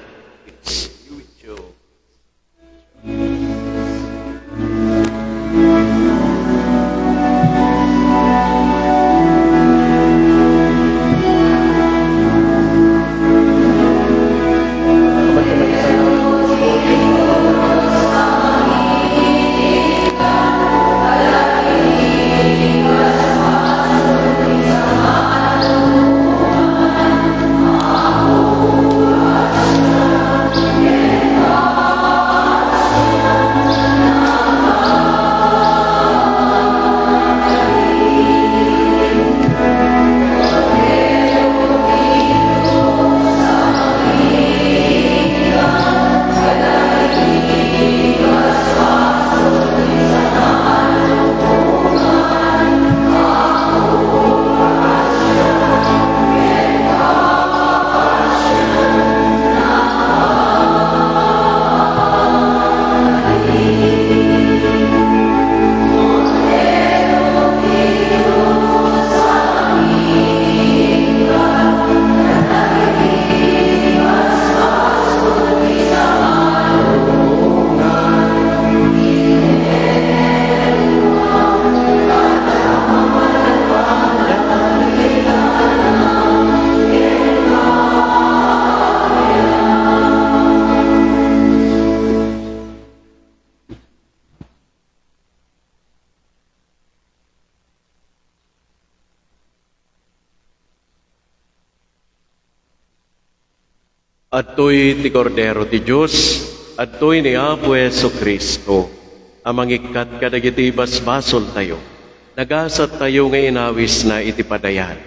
Adtoy ti Kordero ti Diyos, adtoy ni Apo Jesu Kristo, amang ikat kadagiti basbasol tayo, nagasat tayo nga inawis na iti padayan.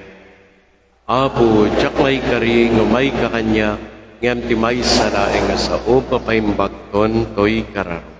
Apo, tiyak may kari nga may kakanya, ngam ti may saraeng nga sa o papaimbagton to'y kararo.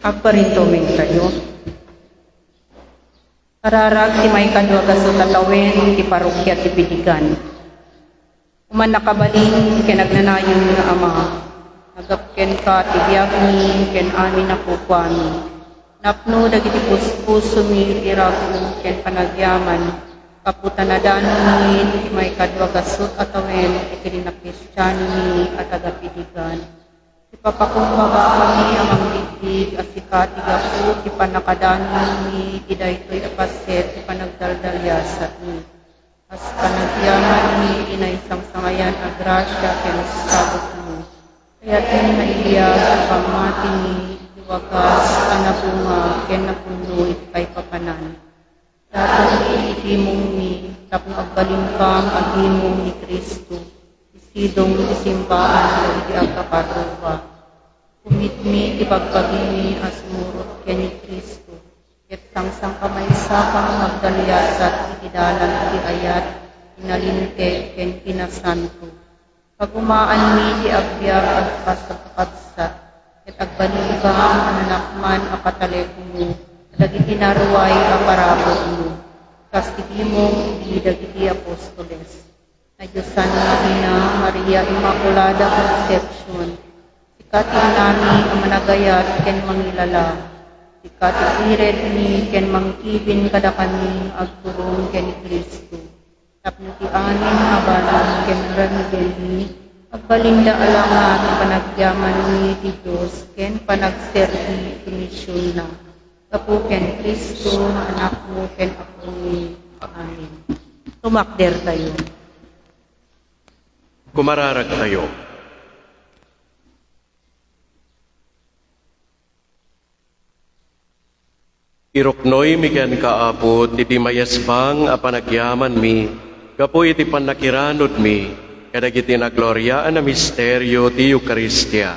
Agparintuming tayo. Kararag ti may kadwa kaso tatawin ti parokya ti Bidigan. Uman nakabalin ken nagnanayon nga ama. Nagapken ka ti biag mi ken amin na kukwami. Napno dagiti puspuso mi irago ken panagyaman. Kaputanadano mi ti may kadwa kaso tatawin ti kininakistyano mi at agapidigan. Ipapakumbaba kami amang digdig at sikati gapu, ti panakadano mi, idaytoy apaset, ti panagdaldalyasat mi. As panagyaman mi, inaisang sangayan a grasya, kinasabot mo. Kaya't mi nailiyag, pamati mi, iwagas, anabunga, kenapuno, kay papanan. Dato mi, itimong mi, tapno agbalingkang, agimong ni Kristo. Isidong isimbaan iti agkapatuwa. Kumitmi ipagpagimi asmurot ken ni Kristo. Ket sangsang kamaysakang magdalyasat iti dalan iti ayat inalinte ken kinasanto. Pagumaan mi ti agbyag agpasagpagsat. Ket agbalibang ananakman a katalekumo. Dagiti naruway a parabot mo. Kastigimong iti dagiti apostoles. Na Diyosan na Ina, Maria Immaculada Concepcion, sikatin nami ang managayat ken mangilala, sikatipiret ni ken mangkibin kada kami agturong ken ni Kristo. Tapno ti amin abalan ken raniden ni, agbalinda alangat panagyaman ni ti Diyos ken panagserbi ti misyon na. Kapu ken Kristo, anak mo ken ako ni. Amen. Tumakder tayo. Kumararag tayo. Iruknoy mi ken kaapot iti mayasbang a panagyaman mi, kapo iti panakiranod mi, kadagiti nagloryaan na misteryo ti Eucharistia.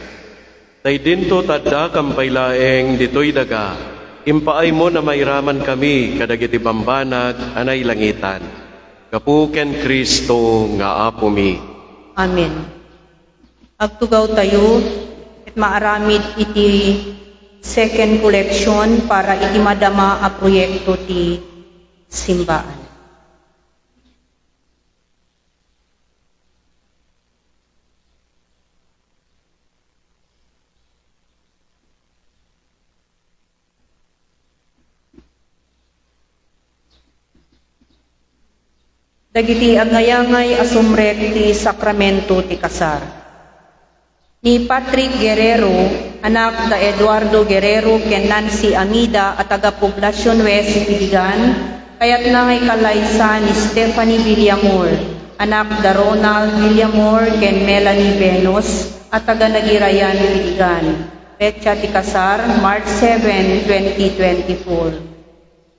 Tay dinto tadda kampaylaeng ditoy daga, impaay mo na mairaman kami kadagiti bambanag anay langitan. Kapu ken Kristo nga apo mi. Amen. Agtugaw tayo at maaramid iti second collection para iti madama a proyekto ti simbaan. Dagiti agngayangay asumrek ti sakramento ti kasar. Ni Patrick Guerrero, anak da Eduardo Guerrero ken Nancy Amida at taga Poblacion West Bidigan, kayat nangay kalaysa ni Stephanie Villamor, anak da Ronald Villamor ken Melanie Venus at taga Nagirayan Bidigan. Petsa ti kasar, March 7, 2024.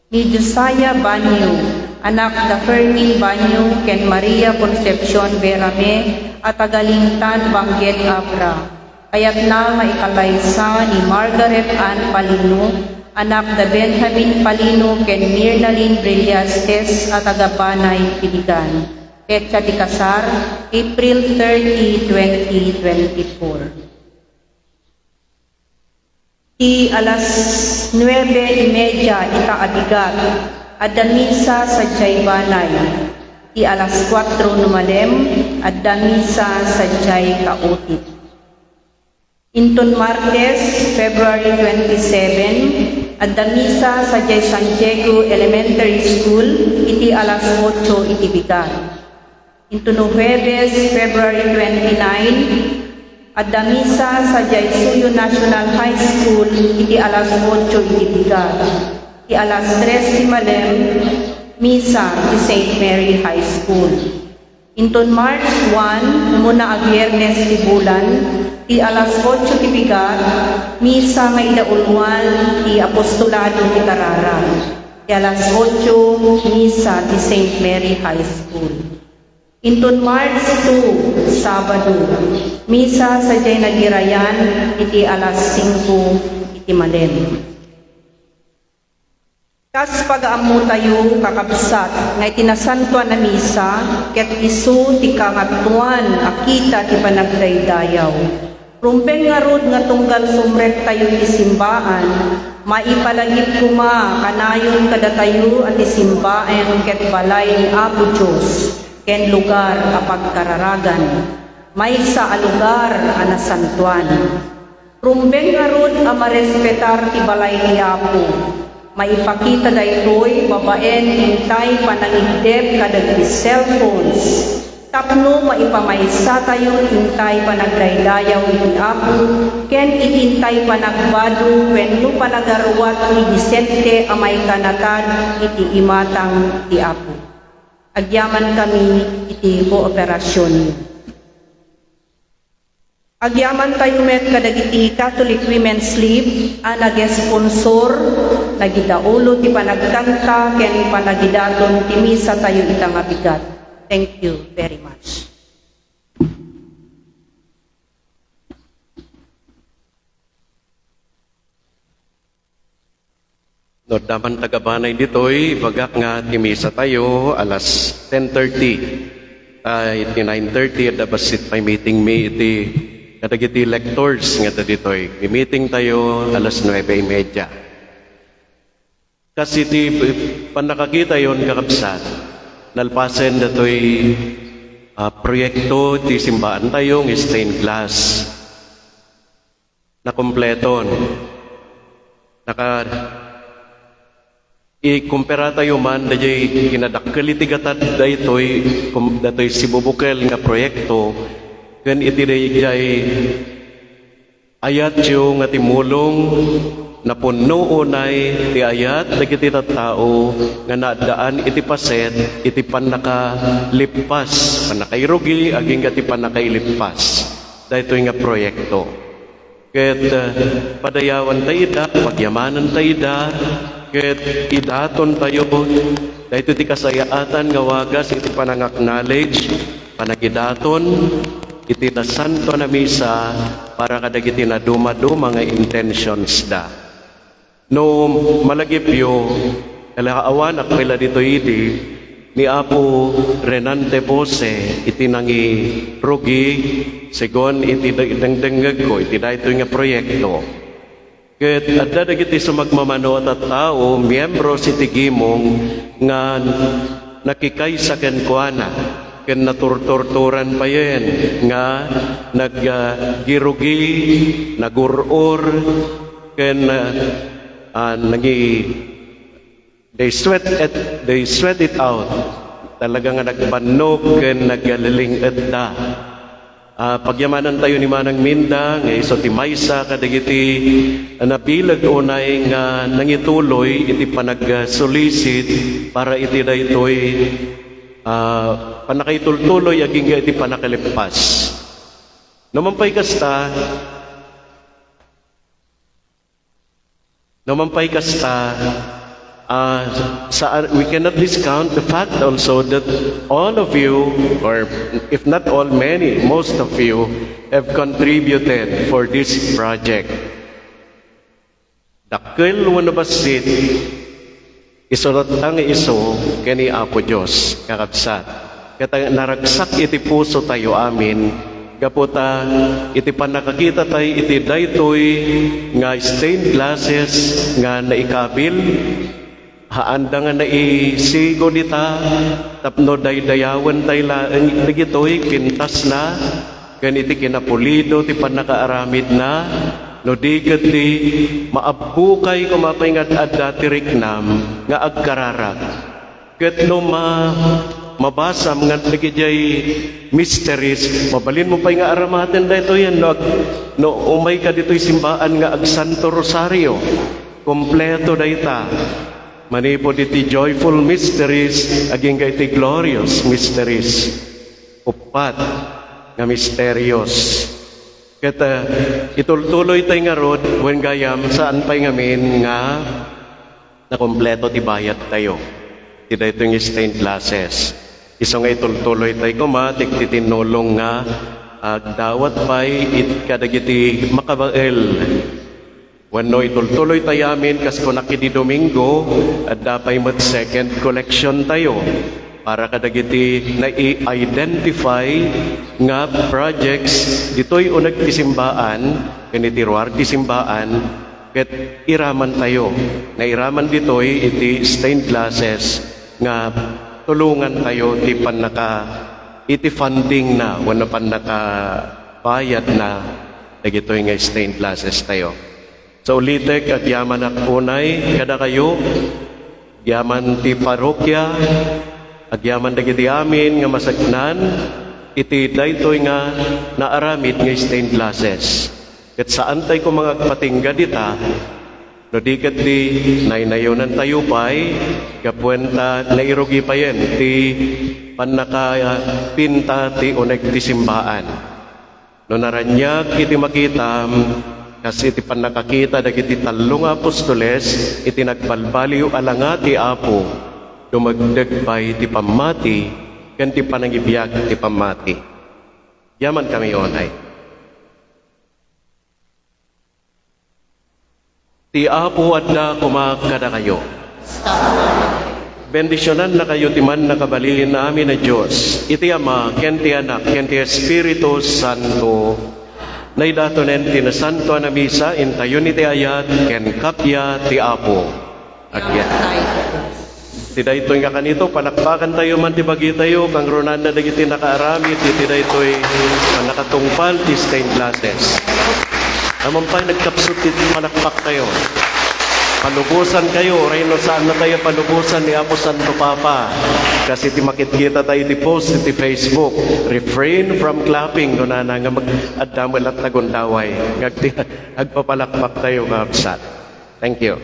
Ni Josiah Banyo, anak da Fermin Banyo ken Maria Concepcion Berame at tagalingtan Bangged Abra. Kayat na maikalaysa ni Margaret Ann Palino, anak da Benjamin Palino ken Mirnalyn Brillastes at tagabanay Piligan. Petsa ti kasar, April 30, 2024. Ti alas 9:30 itaabigat, adda misa sa Jaybanay. Ti alas 4 numalem, adda misa sa Jay Kautit. Inton Martes, February 27, adda misa sa Jay San Diego Elementary School, iti alas 8 iti bigat. Inton Huwebes, February 29, adda misa sa Jay Suyo National High School, iti alas 8 iti bigat. Iti alas 3 malem, misa ti St. Mary High School. Inton March 1, muna ag Biyernes ti bulan, ti alas 8 ti bigat, misa nga idaulwan ti Apostolado ti Tarara. Ti alas 8, misa ti St. Mary High School. Inton March 2, Sabado, misa sa Jay Nagirayan, iti alas 5 iti malem. Kas pag-aamu tayo kakabsat, nga itinasantuan na misa, ket isu ti kangatuan, akita ti panagdaydayaw. Rumbeng nga rod nga tunggal sumrek tayo isimbaan, maipalagip kuma kanayon kada tayo at isimbaan ket balay ni Apo Diyos, ken lugar kapag kararagan, may sa alugar anasantuan. Rumbeng nga rod ang marespetar ti balay ni Apo, maipakita daytoy babaen intay panangigdep kadag ti cellphones, tapno maipamaysa tayo intay panagdaydayaw iti Apo, ken itintay panagbado wenno panagaruat ni Vicente amay kanatad iti imatang ti Apo. Agyaman kami iti kooperasyon. Agyaman tayo met kadagiti Catholic Women's League ang nag-sponsor, nagidaulo ti panagkanta, ken panagidaton ti misa tayo itang abigat. Thank you very much. No, daman tagabanay ditoy, bagak nga timisa tayo, alas 10:30. Iti 9:30, at dabasit pa meeting me iti kadagiti lectors nga ditoy. Meeting tayo alas 9:30. Kasi iti panakakita yon kakabsat, nalpasen datoy proyekto ti simbaan tayo ng stained glass na kompleton. I-kumpara tayo man dayay kinadakkel iti gatad daytoy sibubukel nga proyekto ken iti dayay ayat yo nga timulong na punno unay ti ayat dagiti tattao nga naadaan iti paset iti panakalipas panakairugi aging iti panakailipas daytoy nga proyekto ket padayawan tayo da pagyamanan tayo da ket idaton tayo dahito ti kasayaatan nga wagas iti panang-acknowledge panagidaton iti na santo na misa para kadagiti na duma-duma nga intentions da. No malagipyo kalaawan akpila dito iti ni Apo Renante Bose iti nangi rugi segon iti dengdengeg ko iti dayto nga proyekto. Ket adda dagiti sumagmamano at tao, miyembro si tigimong nga nakikaysa ken kuana, ken naturtorturan pa yen, nga naggirugi, nagurur, ken they sweat it out. Talaga nga nagbannog ken nagaliling edda. Pagyamanan tayo ni Manang Minda, nga iso ti maysa kadagiti nabilag unay nga nangituloy iti panagsulisit para iti daytoy panakaitultuloy aging iti panakalipas. Numampay kasta we cannot discount the fact also that all of you, or if not all, most of you have contributed for this project. Dakkel wano basit isulot ang iso kani Apo Diyos kakabsat. Kata naragsak iti puso tayo amin kaputa iti panakakita tayo iti daytoy nga stained glasses nga naikabil haanda nga naisigo dita tapno daydayawan tayo laeng nagitoy pintas na ganiti kinapulido ti panakaaramid na no digat ti maabukay kumapay nga adda ti riknam nga agkararat ket no mabasam nga nagijay mysteries mabalin mo pay nga aramaten dayto yan no umay ka dito'y simbaan nga ag Santo Rosario kompleto dayta manipo diti joyful mysteries aging iti glorious mysteries upat nga mysterious ket itultuloy tay nga rod wen gayam saan pay ngamin nga nakompleto ti bayat tayo ti dayto nga stained glasses iso nga itultuloy tay kuma tiktitinulong nga agdawat pay kadagiti makabael wano itultuloy tayamin kas kunaki di Domingo at dapay mat second collection tayo para kadagiti na i-identify nga projects ditoy unag tisimbaan kanitiruar tisimbaan ket iraman tayo na iraman ditoy iti stained glasses nga tulungan tayo ti iti funding na wala pan bayad na dagitoy nga stained glasses tayo. So ulitek at yaman akunay kada kayo yaman ti parokya agyaman dagiti amin nga masagnan iti daytoy nga naaramid nga stained glasses. Ket saan tay ko mga patingga dita no di ket di naynayonan tayo pay kapuenta nairugi pa yen ti panaka pinta ti uneg ti simbaan. No naranyag iti makitam kasi iti panakakita dagiti talong apostoles iti nagbalbaliw alanga ti Apo dumagdag pa'y ti pamati, kan ti panangibiyag ti pamati. Yaman kami onay. Ti Apo at na kumakada kayo. Bendisyonan na kayo timan nakabalin namin na Diyos. Iti Ama, ken ti Anak, ken ti Espiritu Santo. Naidatonen ti na Santo na misa, intayon iti ayat, ken kapya ti Apo. Agyan. Ti daytoy nga kanito panakpakan tayo man ti bagi tayo kang Ronanda dagiti nakaarami ti daytoy nakatungpal ti stained glasses. Amon pa nagkapsut ti panakpak tayo. Palubusan kayo reno saan na tayo palubusan ni Apo Santo Papa. Kasi ti makikita tayo ti post ti Facebook. Refrain from clapping no na nga mag-addamal at nagundaway. Agpapalakpak tayo nga absat. Thank you.